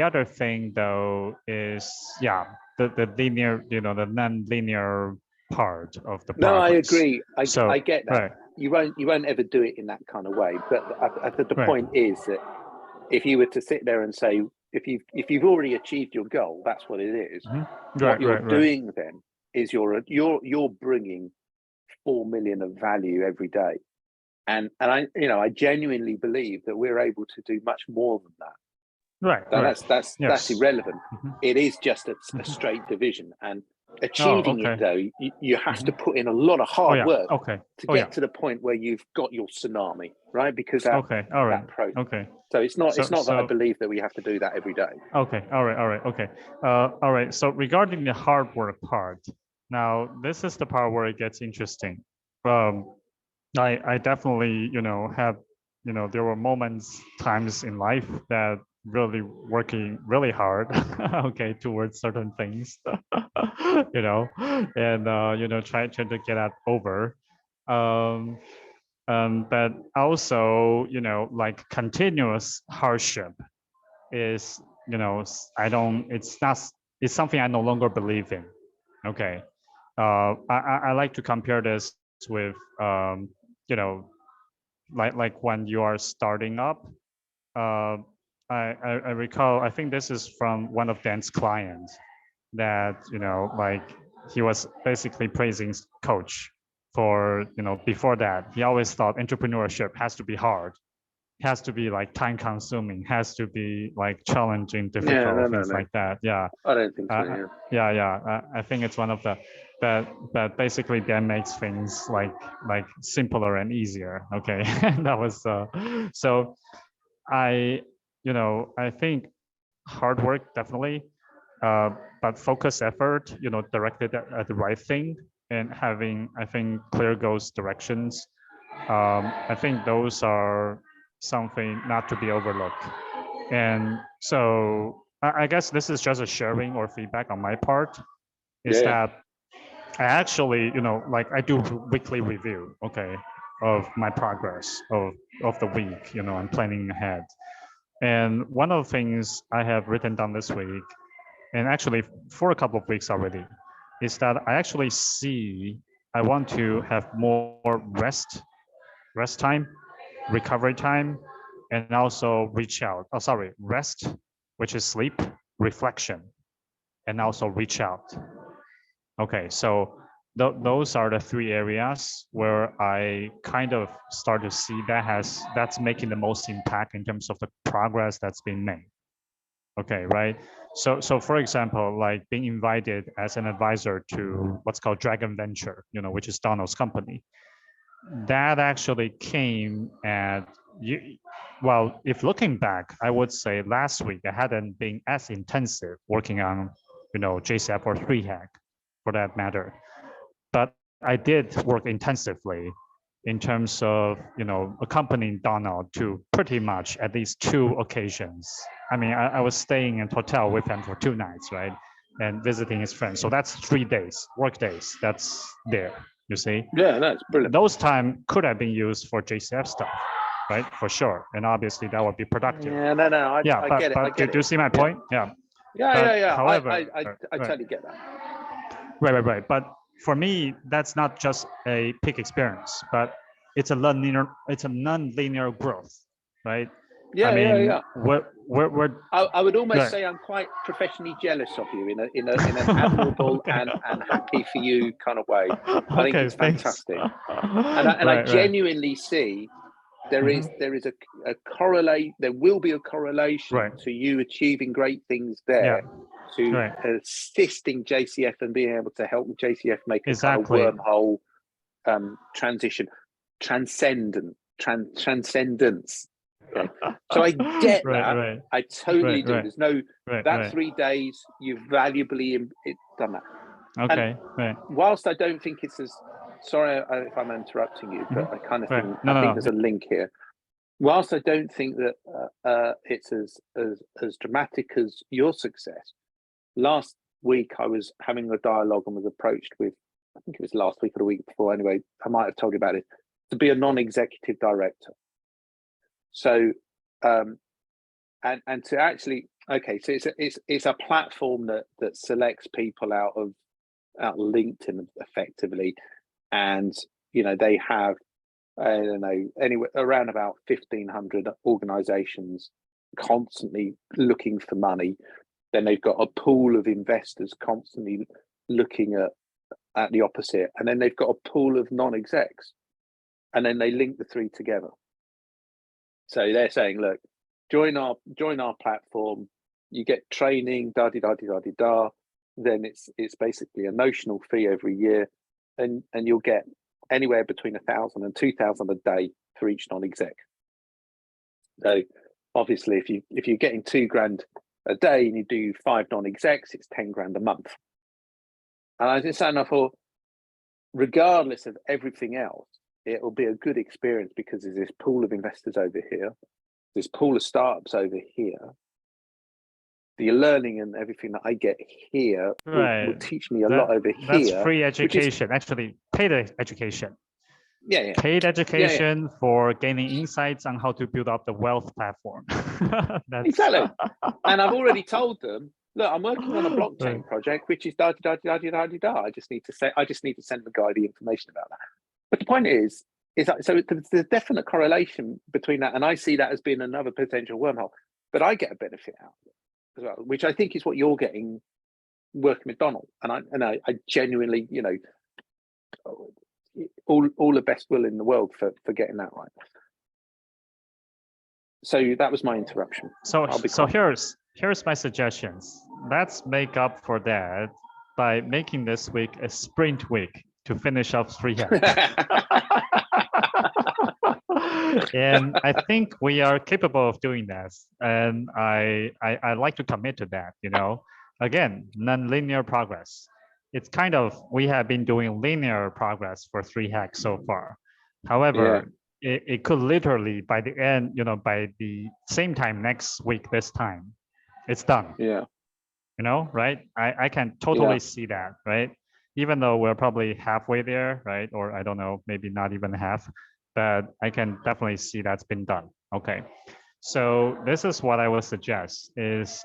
other thing though is the linear, the non-linear part of the no, I progress. agree. So I get that. right, You won't ever do it in that kind of way. But the right, point is that if you were to sit there and say, if you've already achieved your goal, that's what it is. mhm, What right, you're right, right, doing then is you're bringing 4 million of value every day, and I genuinely believe that we're able to do much more than that. right, So right. that's Yes. irrelevant. Mhm, It is just a mhm. straight division, and Oh, achieving it okay. though, you have to Mhm. put in a lot of Oh hard yeah. work Okay. to Oh yeah. get to the point where you've got your tsunami, right? Because Okay. All right. that pro. Okay. So it's not that I So believe that we have to do that every day. okay. All right. All right. Okay. All right. So regarding the hard work part, now this is the part where it gets interesting. Um, I definitely, have, there were moments, times in life that really working really hard, okay, towards certain things, and, trying to get that over. Um, but also, like continuous hardship is, it's not, it's something I no longer believe in. Okay. I like to compare this with, you know, like when you are starting up. Uh, I recall, I think this is from one of Dan's clients that, like he was basically praising coach. for, before that, he always thought entrepreneurship has to be hard, has to be like time consuming, has to be like challenging, difficult, things like that. Yeah. I don't think so. I think it's one of the, but basically that makes things like simpler and easier. Okay. That was, so I, I think hard work definitely, but focused effort, directed at the right thing, and having, I think, clear goals, directions. I think those are something not to be overlooked. And so I guess this is just a sharing or feedback on my part, is that I actually, like I do weekly review, okay, of my progress of the week, I'm planning ahead. And one of the things I have written down this week, and actually for a couple of weeks already, is that I actually see I want to have more rest time, recovery time, and also reach out. Oh, sorry, rest, which is sleep, reflection, and also reach out. Okay, so those are the three areas where I kind of start to see that's making the most impact in terms of the progress that's being made. Okay, right. So for example, like being invited as an advisor to what's called Dragon Venture, which is Donald's company. That actually came at well, if looking back, I would say last week I hadn't been as intensive working on, JCF or 3Hack for that matter. But I did work intensively in terms of, accompanying Donald to pretty much at least 2 occasions. I mean, I was staying in a hotel with him for 2 nights, right? And visiting his friends. So that's 3 days, work days, that's there, you see? Yeah, that's brilliant. Those time could have been used for JCF stuff, right? For sure. And obviously that would be productive. Yeah, no, I get it. But do you see my point? Yeah. Yeah. However, I totally get that. Right. But for me, that's not just a peak experience, but it's a non-linear growth, right? Yeah. We're I would almost say I'm quite professionally jealous of you in an admirable and happy for you kind of way. I think it's fantastic, and I genuinely see there is a correlate. There will be a correlation to you achieving great things there, to assisting JCF and being able to help JCF make a kind of wormhole transition, transcendence. Okay. So I get that. I totally do. There's no that 3 days you've valuably done that. Okay. Whilst I don't think it's as sorry if I'm interrupting you, but I kind of think I think there's a link here. Whilst I don't think that it's as dramatic as your success, last week I was having a dialogue and was approached with, I think it was last week or the week before. Anyway, I might have told you about it, to be a non-executive director. So, and to actually, okay, so it's a platform that selects people out of LinkedIn effectively, and they have, I don't know, anywhere around about 1,500 organisations constantly looking for money. Then they've got a pool of investors constantly looking at the opposite, and then they've got a pool of non-execs, and then they link the 3 together. So they're saying, look, join our platform. You get training, da. Then it's basically a notional fee every year, and you'll get anywhere between 1,000 and 2,000 a day for each non-exec. So obviously, if you're getting $2,000 a day and you do 5 non-execs, it's $10,000 a month. And I just I thought, regardless of everything else, it will be a good experience because there's this pool of investors over here, this pool of startups over here. The learning and everything that I get here will teach me a lot over here. That's free education, actually paid education. Yeah. Paid education for gaining insights on how to build up the wealth platform. Exactly. And I've already told them, look, I'm working on a blockchain project, which is da. I just need to send the guy the information about that. But the point is that so there's a definite correlation between that, and I see that as being another potential wormhole. But I get a benefit out of it as well, which I think is what you're getting working with Donald. And I genuinely, all the best will in the world for getting that right. So that was my interruption. So here's my suggestions. Let's make up for that by making this week a sprint week to finish up 3 hacks. And I think we are capable of doing this. And I like to commit to that, you know. Again, non-linear progress. It's kind of, we have been doing linear progress for 3 hacks so far. However, it could literally by the end, you know, by the same time next week, this time, it's done. Yeah. You know, right? I can totally see that, right? Even though we're probably halfway there, right? Or I don't know, maybe not even half, but I can definitely see that's been done. Okay. So this is what I would suggest is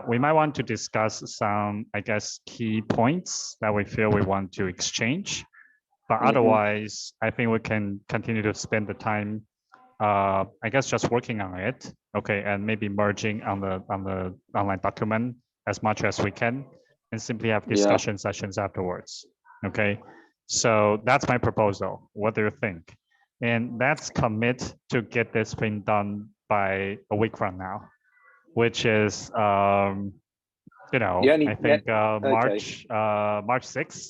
we might want to discuss some, I guess, key points that we feel we want to exchange. But otherwise, I think we can continue to spend the time, I guess, just working on it. Okay, and maybe merging on the online document as much as we can, and simply have discussion sessions afterwards. Okay, so that's my proposal. What do you think? And let's commit to get this thing done by a week from now, which is, you know, I think March 6th.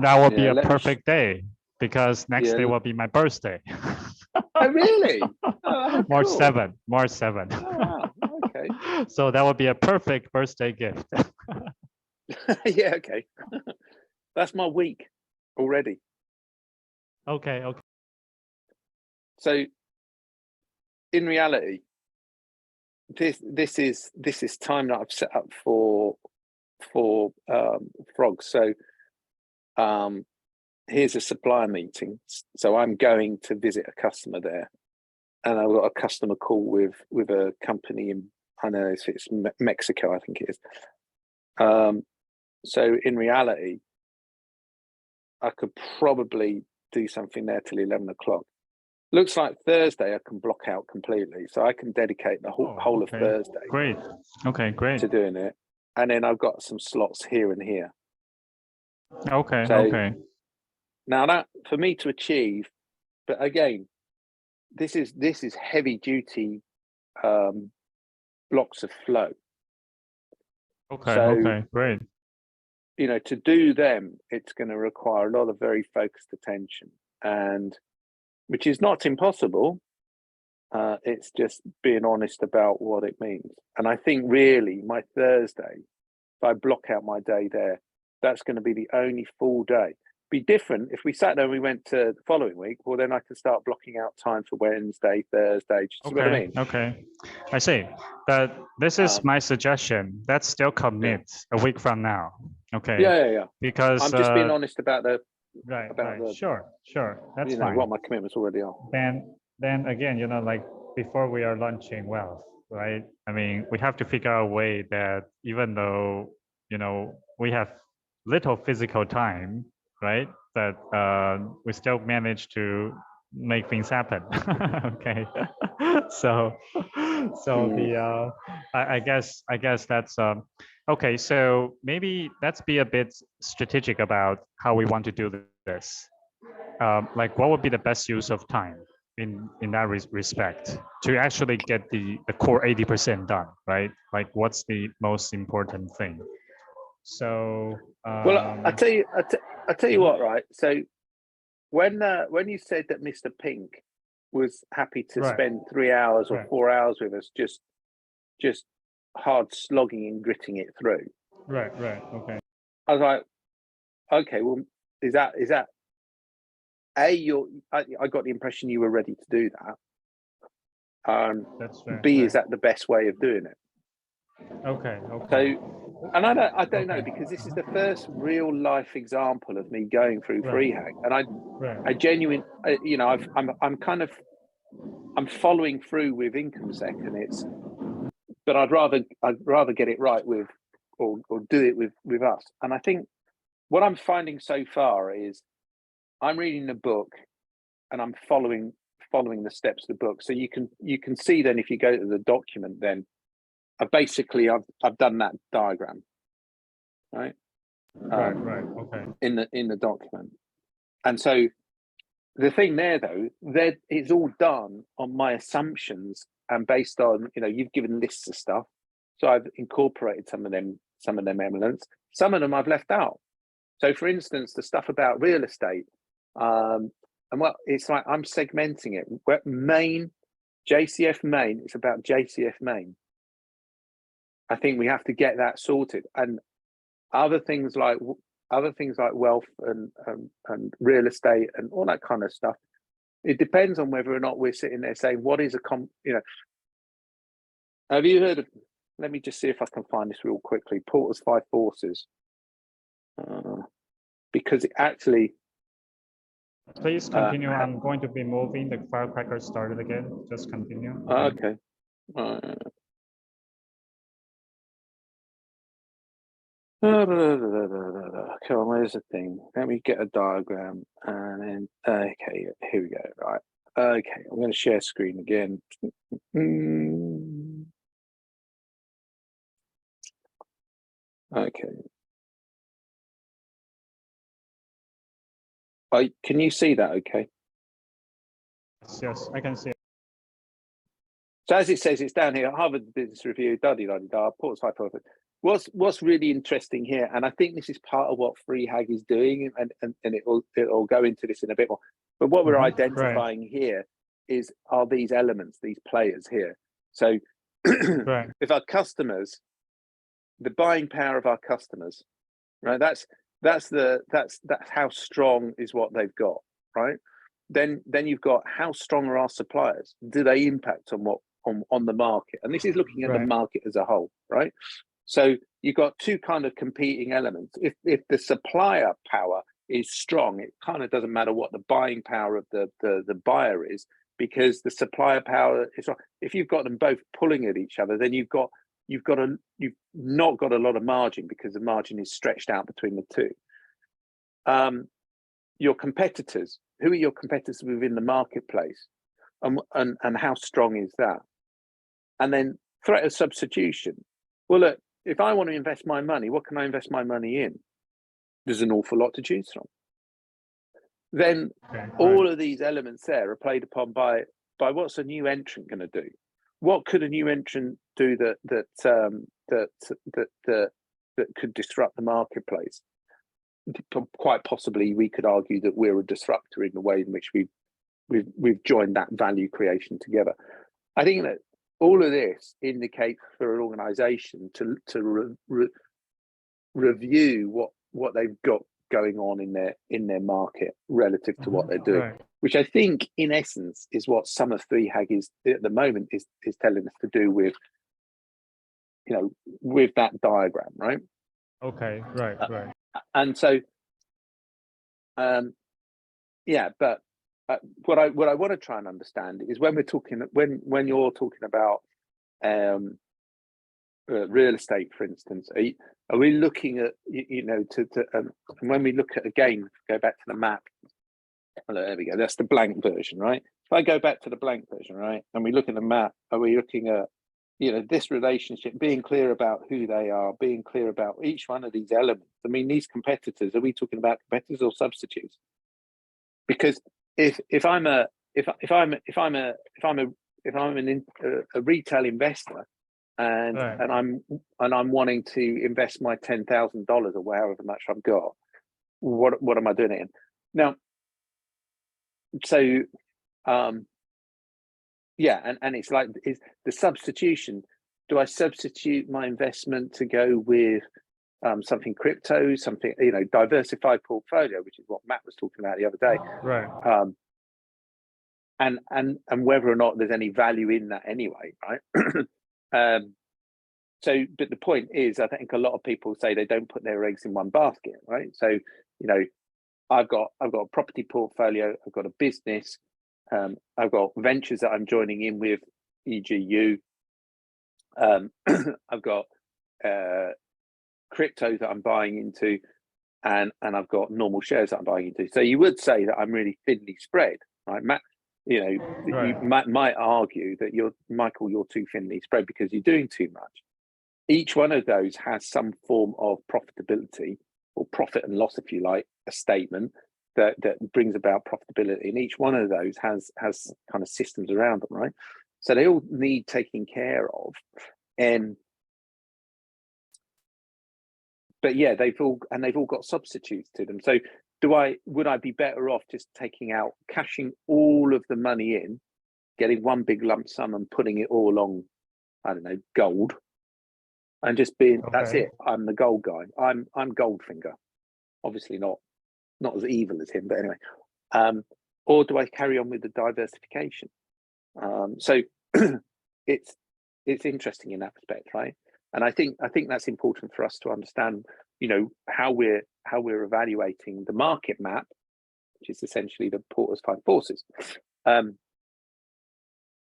That will be a perfect day because next day will be my birthday. Oh, really? Oh, March cool. 7th. March 7th. Oh, wow. Okay. So that would be a perfect birthday gift. Yeah, okay. That's my week already. Okay, okay. So in reality, this is time that I've set up for frogs. So here's a supplier meeting. So I'm going to visit a customer there, and I've got a customer call with a company in, I know it's Mexico, I think it is. So in reality, I could probably do something there till 11 o'clock. Looks like Thursday I can block out completely, so I can dedicate the whole of Thursday. Great. Okay, great. To doing it, and then I've got some slots here and here. Okay. So, okay. Now that for me to achieve, but again, this is heavy duty blocks of flow. Okay. So, okay. Great. You know, to do them, it's going to require a lot of very focused attention, and which is not impossible. It's just being honest about what it means. And I think really my Thursday, if I block out my day there, that's going to be the only full day. Be different if we sat there and we went to the following week. Well, then I can start blocking out time for Wednesday, Thursday. Do you see what I mean? Okay. I see. But this is my suggestion. Let's still commit a week from now. Okay. Yeah. Because I'm just being honest about the right. the, sure. That's you know, fine. what my commitments already are. Then again, you know, like before we are launching Wealth, right? I mean, we have to figure out a way that even though, you know, we have little physical time, right? But we still manage to make things happen. Okay. so the I guess that's okay. So maybe let's be a bit strategic about how we want to do this. Like what would be the best use of time in that respect to actually get the core 80% done, right? Like what's the most important thing? So well, I tell you what, right? So when you said that Mr. Pink was happy to spend 3 hours or 4 hours with us, just hard slogging and gritting it through. Right. Okay. I was like, okay, well, is that I got the impression you were ready to do that. That's fair. B, is that the best way of doing it? Okay. So, and I don't know, because this is the first real life example of me going through FreeHack, and I genuinely, you know, I'm following through with IncomeSec, and but I'd rather get it right with or do it with us. And I think what I'm finding so far is I'm reading the book and I'm following the steps of the book. So you can see then, if you go to the document, then I've done that diagram, right? Right. Okay. In the document, and so the thing there, though, that it's all done on my assumptions and based on, you've given lists of stuff. So I've incorporated some of them elements. Some of them I've left out. So for instance, the stuff about real estate, and what it's like, I'm segmenting it. Main, JCF Main, it's about JCF Main. I think we have to get that sorted. And other things like wealth and real estate and all that kind of stuff, it depends on whether or not we're sitting there saying, what is have you heard of, let me just see if I can find this real quickly, Porter's 5 Forces, because it actually, please continue. I'm going to be moving. The firecracker started again. Just continue. Okay. Come on, where's the thing? Let me get a diagram and then, okay, here we go, right. Okay, I'm going to share screen again. Okay. Can you see that okay? Yes, I can see it. So as it says, it's down here, Harvard Business Review, da-di-da-di-da, Porter's 5 Forces. What's really interesting here, and I think this is part of what FreeHag is doing, and it will go into this in a bit more. But what we're identifying here are these elements, these players here. So if our customers, the buying power of our customers, right? That's how strong is what they've got, right? Then you've got how strong are our suppliers? Do they impact on on the market? And this is looking at the market as a whole, right? So you've got two kind of competing elements. If the supplier power is strong, it kind of doesn't matter what the buying power of the buyer is, because the supplier power is strong. If you've got them both pulling at each other, then you've not got a lot of margin, because the margin is stretched out between the two. Your competitors, who are your competitors within the marketplace, and how strong is that? And then threat of substitution. Well, look, if I want to invest my money, what can I invest my money in? There's an awful lot to choose from. Then all of these elements there are played upon by what's a new entrant going to do? What could a new entrant do that could disrupt the marketplace? Quite possibly, we could argue that we're a disruptor in the way in which we've joined that value creation together. I think that all of this indicates for an organization to review what they've got going on in their market relative to what they're doing, which I think in essence is what some of FreeHag is at the moment is telling us to do with that diagram, right? Okay, right. And so but what I want to try and understand is when you're talking about real estate, for instance, are we looking at and when we look at, again, go back to the map, there we go, that's the blank version, right? If I go back to the blank version, right, and we look at the map, are we looking at this relationship, being clear about who they are, being clear about each one of these elements? I mean, these competitors, are we talking about competitors or substitutes? Because if I'm a retail investor and I'm wanting to invest my $10,000 or however much I've got, what am I doing it in? Now, so and it's like, is the substitution, do I substitute my investment to go with something crypto, something, diversified portfolio, which is what Matt was talking about the other day, right? And whether or not there's any value in that anyway, right? So, but the point is, I think a lot of people say they don't put their eggs in one basket, right? So, I've got a property portfolio, I've got a business, I've got ventures that I'm joining in with, e.g. you. I've got cryptos that I'm buying into, and I've got normal shares that I'm buying into. So you would say that I'm really thinly spread, right? Matt, you might argue that you're too thinly spread because you're doing too much. Each one of those has some form of profitability or profit and loss, if you like, a statement. that brings about profitability, and each one of those has kind of systems around them, right? So they all need taking care of, and but yeah, they've all got substitutes to them. So would I be better off just cashing all of the money in, getting one big lump sum and putting it all on, I don't know, gold, and just being that's it. I'm the gold guy. I'm Goldfinger, obviously not as evil as him, but anyway. Or do I carry on with the diversification? So it's interesting in that respect, right? And I think that's important for us to understand, you know, how we're evaluating the market map, which is essentially the Porter's 5 forces. But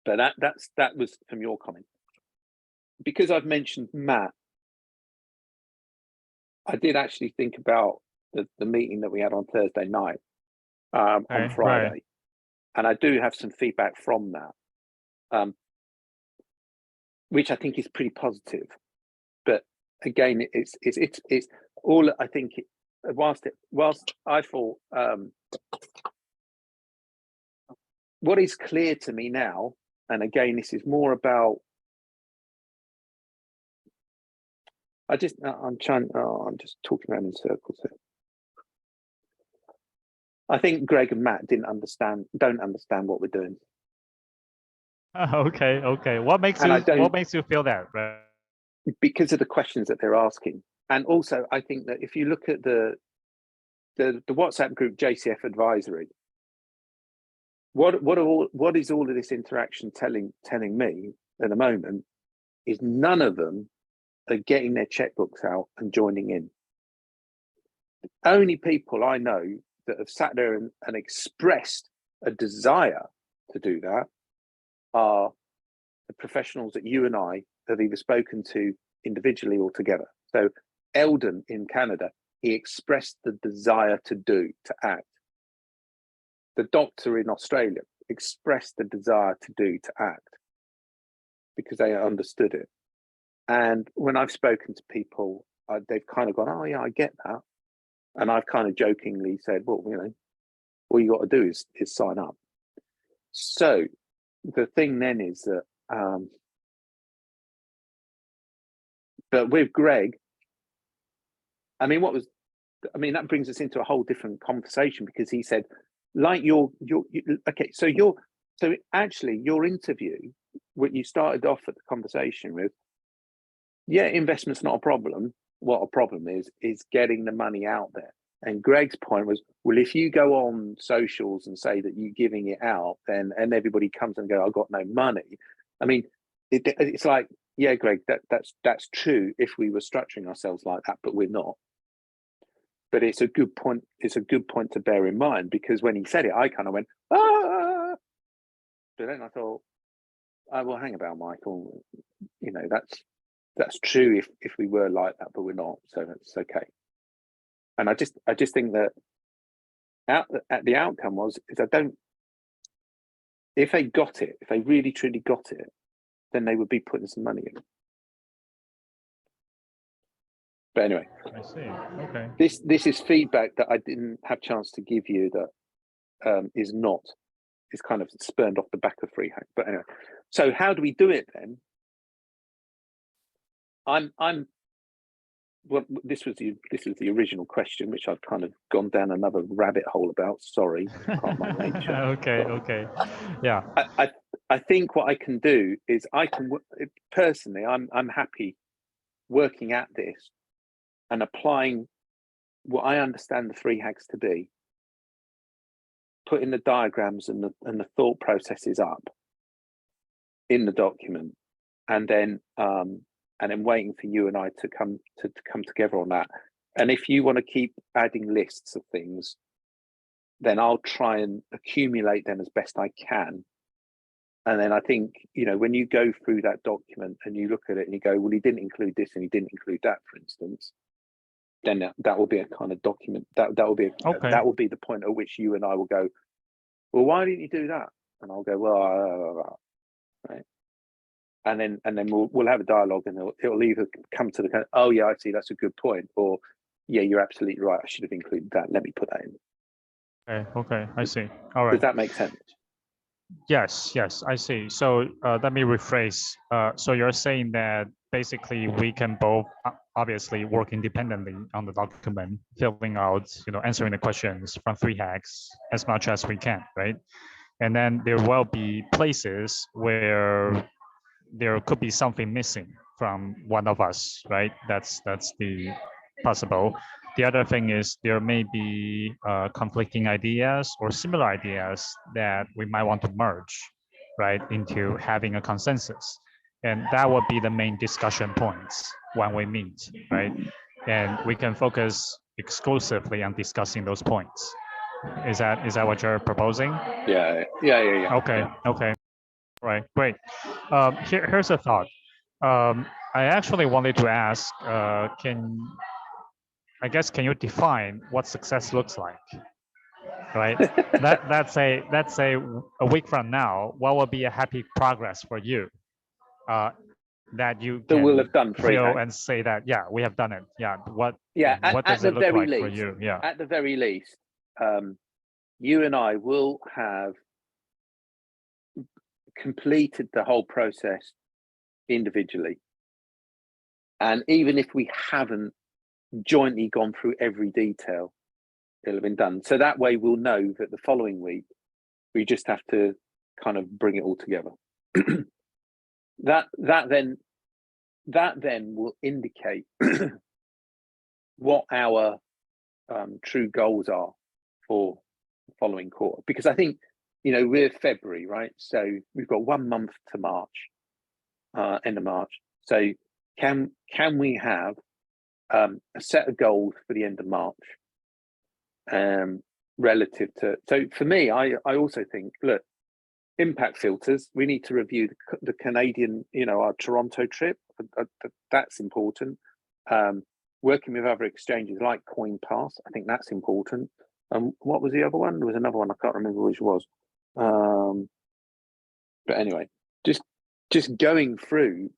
that was from your comment. Because I've mentioned Matt, I did actually think about the meeting that we had on Thursday night, on Friday, right. And I do have some feedback from that, which I think is pretty positive. But again, it's all, I think, whilst I thought, what is clear to me now, and again, this is more about, I'm just talking around in circles here. I think Greg and Matt don't understand what we're doing. Okay. What makes you feel that? Right? Because of the questions that they're asking, and also I think that if you look at the WhatsApp group JCF Advisory, what is all of this interaction telling me at the moment is none of them are getting their checkbooks out and joining in. The only people I know that have sat there and expressed a desire to do that are the professionals that you and I have either spoken to individually or together. So Eldon in Canada, he expressed the desire to act. The doctor in Australia expressed the desire to act because they understood it. And when I've spoken to people, they've kind of gone, oh yeah, I get that. And I've kind of jokingly said, well, you know, all you got to do is sign up. So the thing then is that, but with Greg, that brings us into a whole different conversation, because he said, like so actually your interview, what you started off at the conversation with, yeah, investment's not a problem. What a problem is getting the money out there. And Greg's point was, well, if you go on socials and say that you're giving it out, then and everybody comes and go, I've got no money. I mean, it's like, yeah, Greg, that's true if we were structuring ourselves like that, but we're not. But it's a good point. It's a good point to bear in mind, because when he said it, I kind of went, ah. But then I thought, well, hang about, Michael. You know, that's true if we were like that, but we're not, so that's okay. And I just think that the outcome was if they got it, if they really truly got it, then they would be putting some money in. But anyway, I see. Okay. This is feedback that I didn't have a chance to give you that is kind of spurned off the back of Free Hack. But anyway, so how do we do it then? Well, this was the original question, which I've kind of gone down another rabbit hole about. Sorry, part of my nature. Okay. Yeah. I think what I can do is personally, I'm happy working at this and applying what I understand the free hacks to be, putting the diagrams and the thought processes up in the document, and then waiting for you and I to come together on that. And if you want to keep adding lists of things, then I'll try and accumulate them as best I can. And then I think, you know, when you go through that document and you look at it and you go, well, he didn't include this and he didn't include that, for instance, then that will be a kind of document that will be that will be the point at which you and I will go, well, why didn't you do that? And I'll go, well, right. And then we'll have a dialogue, and it'll either come to the kind of, oh yeah, I see, that's a good point, or yeah, you're absolutely right, I should have included that, let me put that in. Okay, I see. All Does right. that make sense? Yes, I see. So let me rephrase. So you're saying that basically we can both obviously work independently on the document, filling out, answering the questions from 3Hacks as much as we can, right? And then there will be places where there could be something missing from one of us, right? That's the possible. The other thing is there may be conflicting ideas or similar ideas that we might want to merge, right, into having a consensus. And that would be the main discussion points when we meet, right? And we can focus exclusively on discussing those points. Is that what you're proposing? Yeah. Okay, Yeah. okay. Right, great. Here's a thought. I actually wanted to ask, can you define what success looks like, right? Let's say a week from now, what will be a happy progress for you, that you That we'll can have done feel 3Hacks. and say that, yeah, we have done it. Yeah, what At does the it look very like for least, you? Yeah. at the very least, you and I will have completed the whole process individually. And even if we haven't jointly gone through every detail, it'll have been done. So that way we'll know that the following week, we just have to kind of bring it all together. that then will indicate what our true goals are for the following quarter. Because I think, we're February, right? So we've got 1 month to March, end of March. So can we have a set of goals for the end of March, relative to? So for me, I also think, look, impact filters. We need to review the Canadian, our Toronto trip. That's important. Working with other exchanges like CoinPass, I think that's important. What was the other one? There was another one, I can't remember which was. But anyway, just going through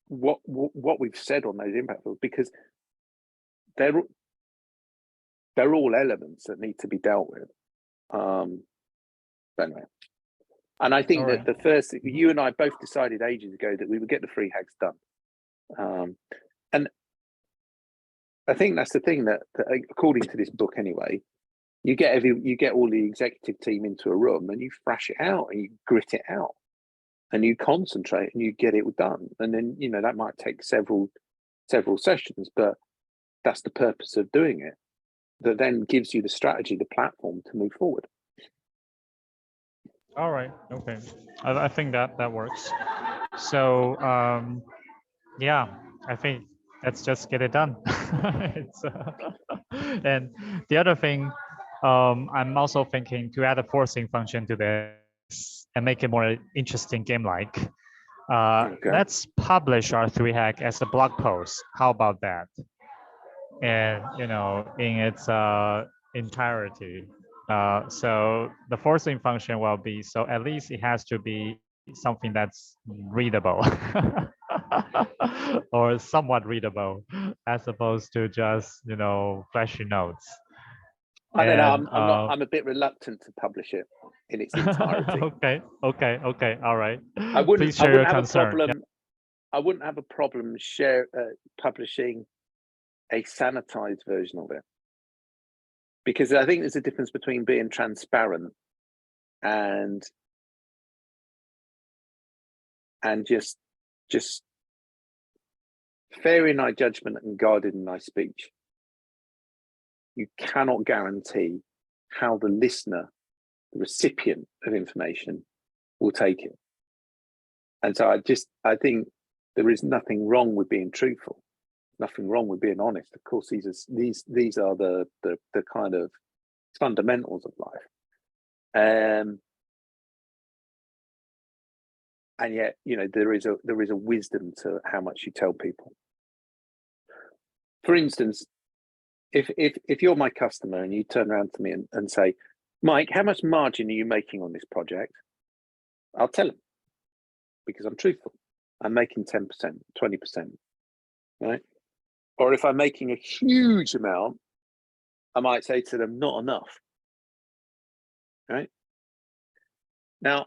what we've said on those impact filters, because they're all elements that need to be dealt with. But anyway, and I think that the first, you and I both decided ages ago that we would get the 3Hacks done. And I think that's the thing that according to this book anyway, you get all the executive team into a room and you thrash it out and you grit it out and you concentrate and you get it done. And then, that might take several sessions, but that's the purpose of doing it. That then gives you the strategy, the platform to move forward. All right. Okay. I think that works. So yeah, I think let's just get it done. And the other thing, I'm also thinking to add a forcing function to this and make it more interesting game-like. Let's publish our 3Hack as a blog post. How about that? And in its entirety. So the forcing function will be, so at least it has to be something that's readable or somewhat readable, as opposed to just flashy notes. I don't know. I'm a bit reluctant to publish it in its entirety. Okay. All right. I wouldn't have a problem. Yeah. I wouldn't have a problem publishing a sanitized version of it, because I think there's a difference between being transparent and just fair in thy judgment and guarded in thy speech. You cannot guarantee how the listener, the recipient of information, will take it. And so I think there is nothing wrong with being truthful, nothing wrong with being honest. Of course, these are the kind of fundamentals of life. And yet, there is a wisdom to how much you tell people. For instance, if you're my customer and you turn around to me and say, Mike, how much margin are you making on this project? I'll tell them, because I'm truthful. I'm making 10%, 20%, right? Or if I'm making a huge amount, I might say to them, not enough. right? Now,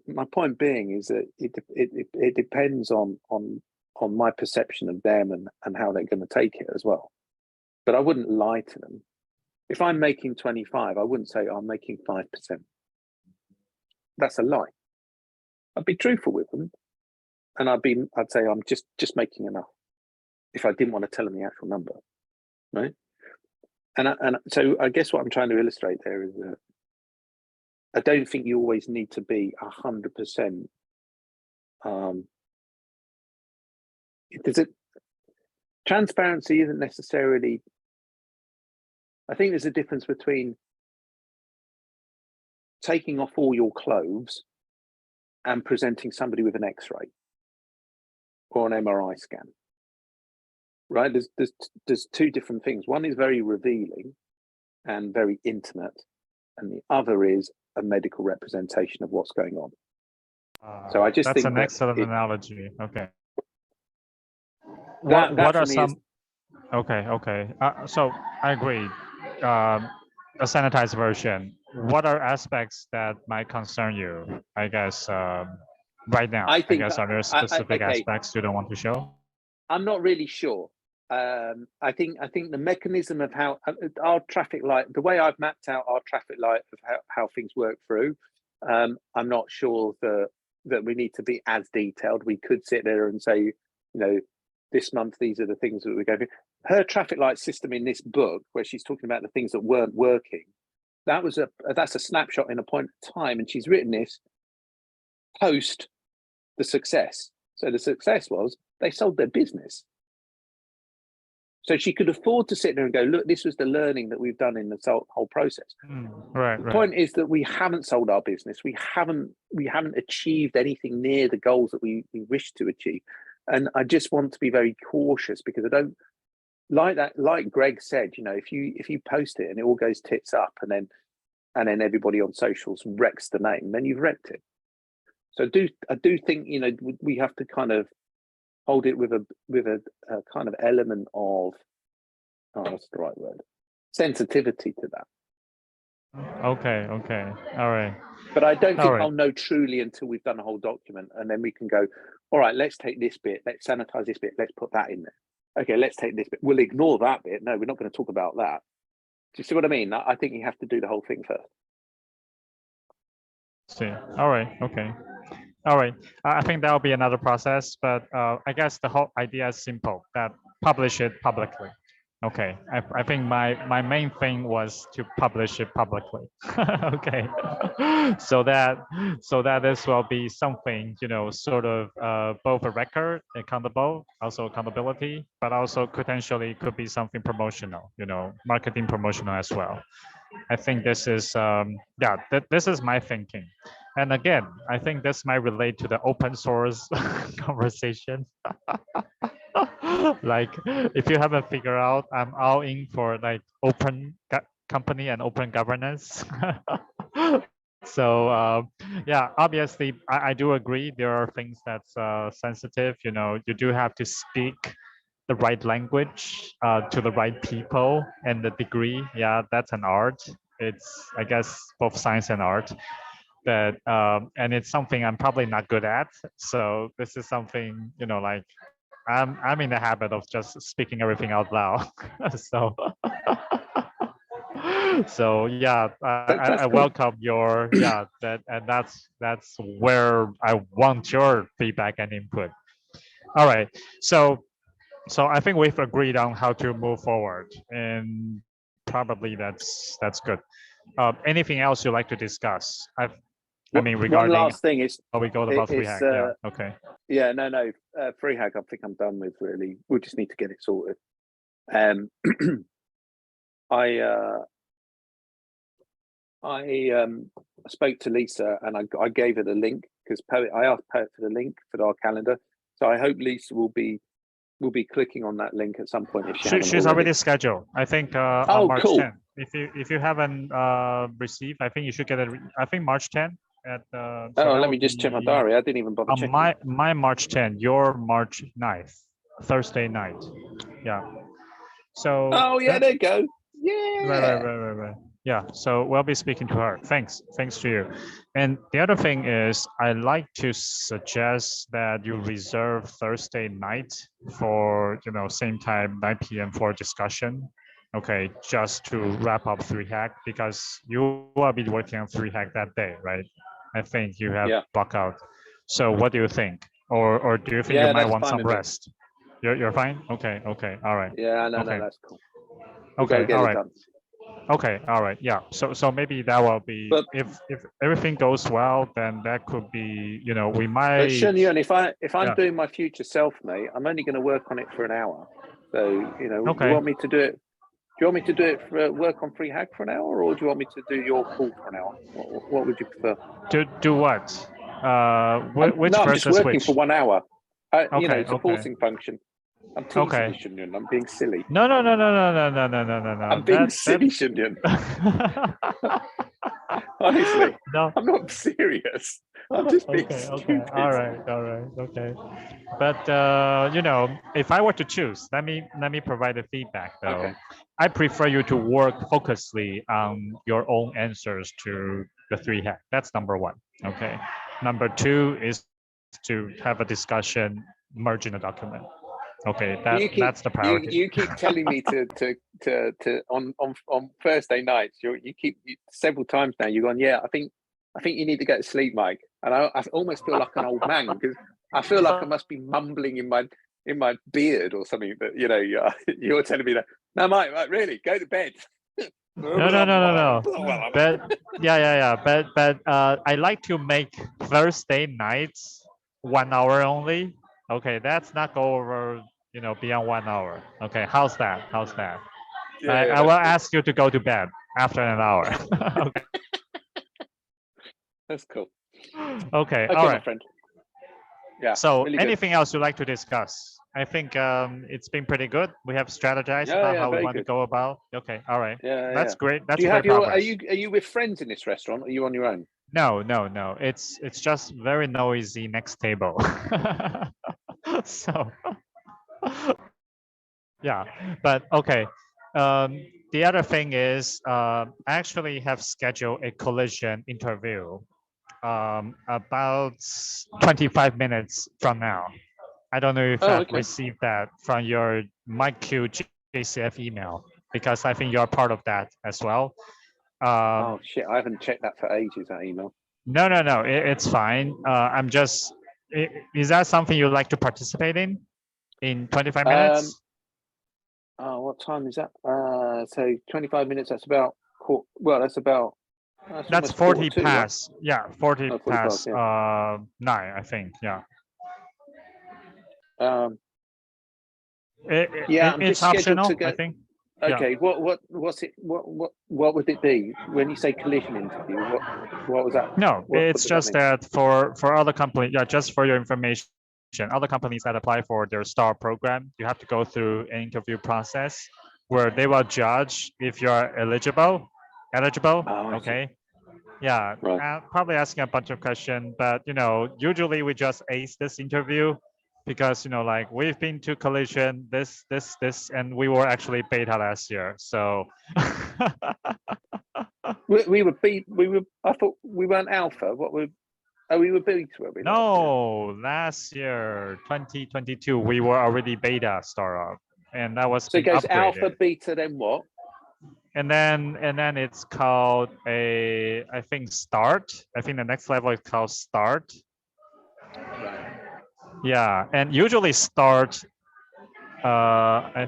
my point being is that it depends on my perception of them and how they're going to take it as well. But I wouldn't lie to them. If I'm making 25, I wouldn't say I'm making 5%. That's a lie. I'd be truthful with them, and I'd say I'm just making enough. If I didn't want to tell them the actual number, right? And so I guess what I'm trying to illustrate there is that I don't think you always need to be 100%. Transparency isn't necessarily. I think there's a difference between taking off all your clothes and presenting somebody with an X-ray or an MRI scan. Right? There's two different things. One is very revealing and very intimate, and the other is a medical representation of what's going on. So I just that's think an excellent analogy. Okay. That What for are me some? is, Okay. So I agree. A sanitized version. What are aspects that might concern you? I guess right now. I think guess are there specific okay, aspects you don't want to show? I'm not really sure. I think the mechanism of how our traffic light, the way I've mapped out our traffic light of how things work through, I'm not sure that we need to be as detailed. We could sit there and say, you know, this month these are the things that we're going through. Her traffic light system in this book, where she's talking about the things that weren't working, that's a snapshot in a point of time, and she's written this post the success. So the success was they sold their business. So she could afford to sit there and go, look, this was the learning that we've done in the whole process. Right. The point is that we haven't sold our business. We haven't achieved anything near the goals that we wish to achieve. And I just want to be very cautious, because I don't like that. Like Greg said, you know, if you post it and it all goes tits up, and then everybody on socials wrecks the name, then you've wrecked it. So I do think, you know, we have to kind of hold it with a kind of element of, what's the right word? Sensitivity to that. Okay. All right. But I don't think I'll know truly until we've done a whole document, and then we can go, all right, let's take this bit, let's sanitize this bit, let's put that in there. Okay, let's take this bit. We'll ignore that bit. No, we're not going to talk about that. Do you see what I mean? I think you have to do the whole thing first. See. All right. Okay. All right. I think that'll be another process, but I guess the whole idea is simple, that publish it publicly. Okay. I think my main thing was to publish it publicly. Okay. so that this will be something, you know, sort of both a record, also accountability, but also potentially could be something promotional, you know, marketing promotional as well. I think this is this is my thinking. And again, I think this might relate to the open source conversation. Like, if you haven't figured out, I'm all in for like open company and open governance. So yeah, obviously, I do agree. There are things that's sensitive. You know, you do have to speak the right language to the right people, and the degree. Yeah, that's an art. It's, I guess, both science and art. That and it's something I'm probably not good at. So this is something, you know, like I'm in the habit of just speaking everything out loud. So so yeah, I welcome your and that's where I want your feedback and input. All right, so I think we've agreed on how to move forward, and probably that's good. Anything else you'd like to discuss? I mean, regarding one last thing is how we go about free hack. Yeah. Okay. Yeah, no. Free hack, I think I'm done with, really. We just need to get it sorted. I spoke to Lisa, and I gave her the link, because I asked Poet for the link for our calendar. So I hope Lisa will be clicking on that link at some point. If she's already scheduled, I think, on March cool. 10th. If you haven't received, I think you should get it. I think March 10th at the. Let me just check my diary. I didn't even bother checking. My March 10th, your March 9th, Thursday night. Yeah. So. Oh yeah, there you go. Yeah. Right. Yeah, so we'll be speaking to her. Thanks to you. And the other thing is, I like to suggest that you reserve Thursday night for, same time, 9 p.m. for discussion. Okay, just to wrap up 3Hack, because you will be working on 3Hack that day, right? I think you have block out. So what do you think? Or do you think you might want some rest? You're fine? Okay, all right. Yeah, no, okay. That's cool. Okay, all right. Okay, all right, yeah. So maybe that will be, but if everything goes well, then that could be, we might. But Shunyun, if I'm doing my future self, mate, I'm only going to work on it for an hour. So Okay. you want me to do it? Do you want me to do it for work on 3Hack for an hour, or do you want me to do your call for an hour? What would you prefer? To do what? Which no, I'm versus just working which? for 1 hour. Okay, supporting function. I'm teasing you, Shunyun. I'm being silly. No. I'm being silly, Shunyun. Honestly, no. I'm not serious. I'm just being stupid. All right. Okay. But if I were to choose, let me provide the feedback though. Okay. I prefer you to work focusedly on your own answers to the 3Hack. That's number one. Okay. Number two is to have a discussion, merge in a document. Okay, that's the priority. You keep telling me to on Thursday nights. You keep several times now. You've gone, I think you need to go to sleep, Mike. And I almost feel like an old man, because I feel like I must be mumbling in my beard or something. But you're telling me that. No, Mike, really, go to bed. No. But But I like to make Thursday nights 1 hour only. Okay, that's not go over, beyond 1 hour. Okay, how's that? I will ask you to go to bed after an hour. Okay. That's cool. Okay, all right, my friend. Yeah. So really anything else you'd like to discuss? I think it's been pretty good. We have strategized about how we want to go about. Okay, all right. Yeah, that's great. That's Do you have progress. Are you with friends in this restaurant? Or are you on your own? No. It's just very noisy next table. So yeah, but okay. The other thing is, I actually have scheduled a collision interview about 25 minutes from now. I don't know if I've received that from your Mike Q JCF email, because I think you're part of that as well. Oh shit, I haven't checked that for ages, that email. No, it's fine. I'm just, is that something you'd like to participate in 25 minutes? What time is that? So 25 minutes, that's about, that's 40 past. Right? Yeah, 40 past 9, I think. Yeah. It's optional, I think. Okay, yeah. What's it? What would it be when you say collision interview? What was that? No, it's just that for other companies. Yeah, just for your information, other companies that apply for their STAR program, you have to go through an interview process where they will judge if you are eligible. Oh, okay. Yeah, right. Probably asking a bunch of questions, but usually we just ace this interview, because like we've been to collision, this, and we were actually beta last year. So we were I thought we weren't alpha. We were beta, were we? No, last year 2022 we were already beta startup, and that was so it goes upgraded. Alpha, beta, then what? And then it's called I think start. I think the next level is called start. Right. Yeah, and usually start. I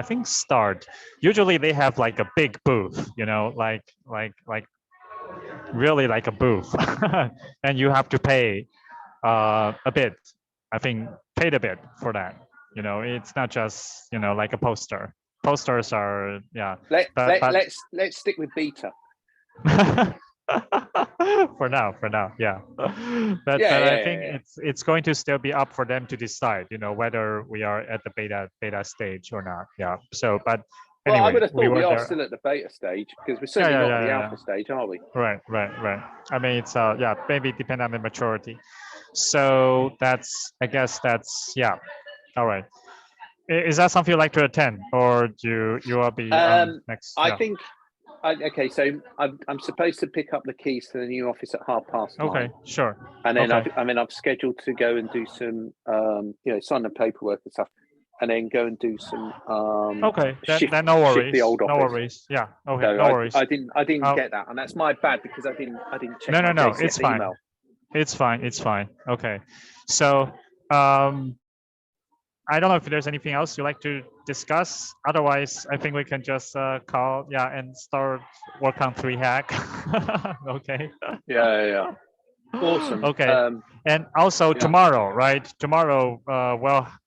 think start. Usually they have like a big booth, like really like a booth, and you have to pay a bit. I think paid a bit for that. It's not just like a poster. Posters are let's stick with beta. for now, yeah. But I think it's going to still be up for them to decide, whether we are at the beta stage or not. Yeah. So, but anyway, I would have thought we are still at the beta stage, because we're certainly not at the alpha stage, are we? Right. I mean, it's maybe depend on the maturity. So I guess that's all right. Is that something you'd like to attend, or you will be next? I think Okay, so I'm supposed to pick up the keys to the new office at 9:30. Okay, sure. And then Okay. I've scheduled to go and do some, sign the paperwork and stuff, and then go and do some. Okay, shift, then no shift worries. the old No office. worries. Yeah. Okay, So no worries. I didn't I'll- get that, and that's my bad because I didn't check No, my JCF it's fine. email. It's fine. It's fine. Okay. So, I don't know if there's anything else you'd like to discuss. Otherwise, I think we can just call, and start work on 3 hack. Okay. Yeah. Awesome. Okay. And also tomorrow, right? Tomorrow,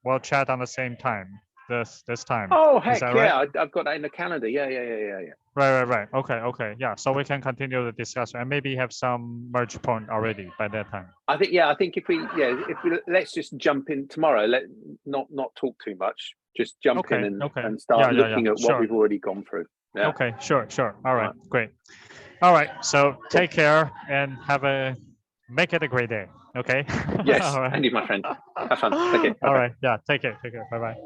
we'll chat on the same time. This time. Oh heck Is that yeah! right? I've got that in the calendar. Yeah. Right. Okay. Yeah. So we can continue the discussion and maybe have some merge point already by that time. I think if we let's just jump in tomorrow. Let not talk too much. Just jump in and start looking at what we've already gone through. Yeah. Okay. Sure. All right. Great. All right. So take care and make it a great day. Okay. Yes. All right. And you, my friend. Have fun. Take care. All right. Yeah. Take care. Bye bye.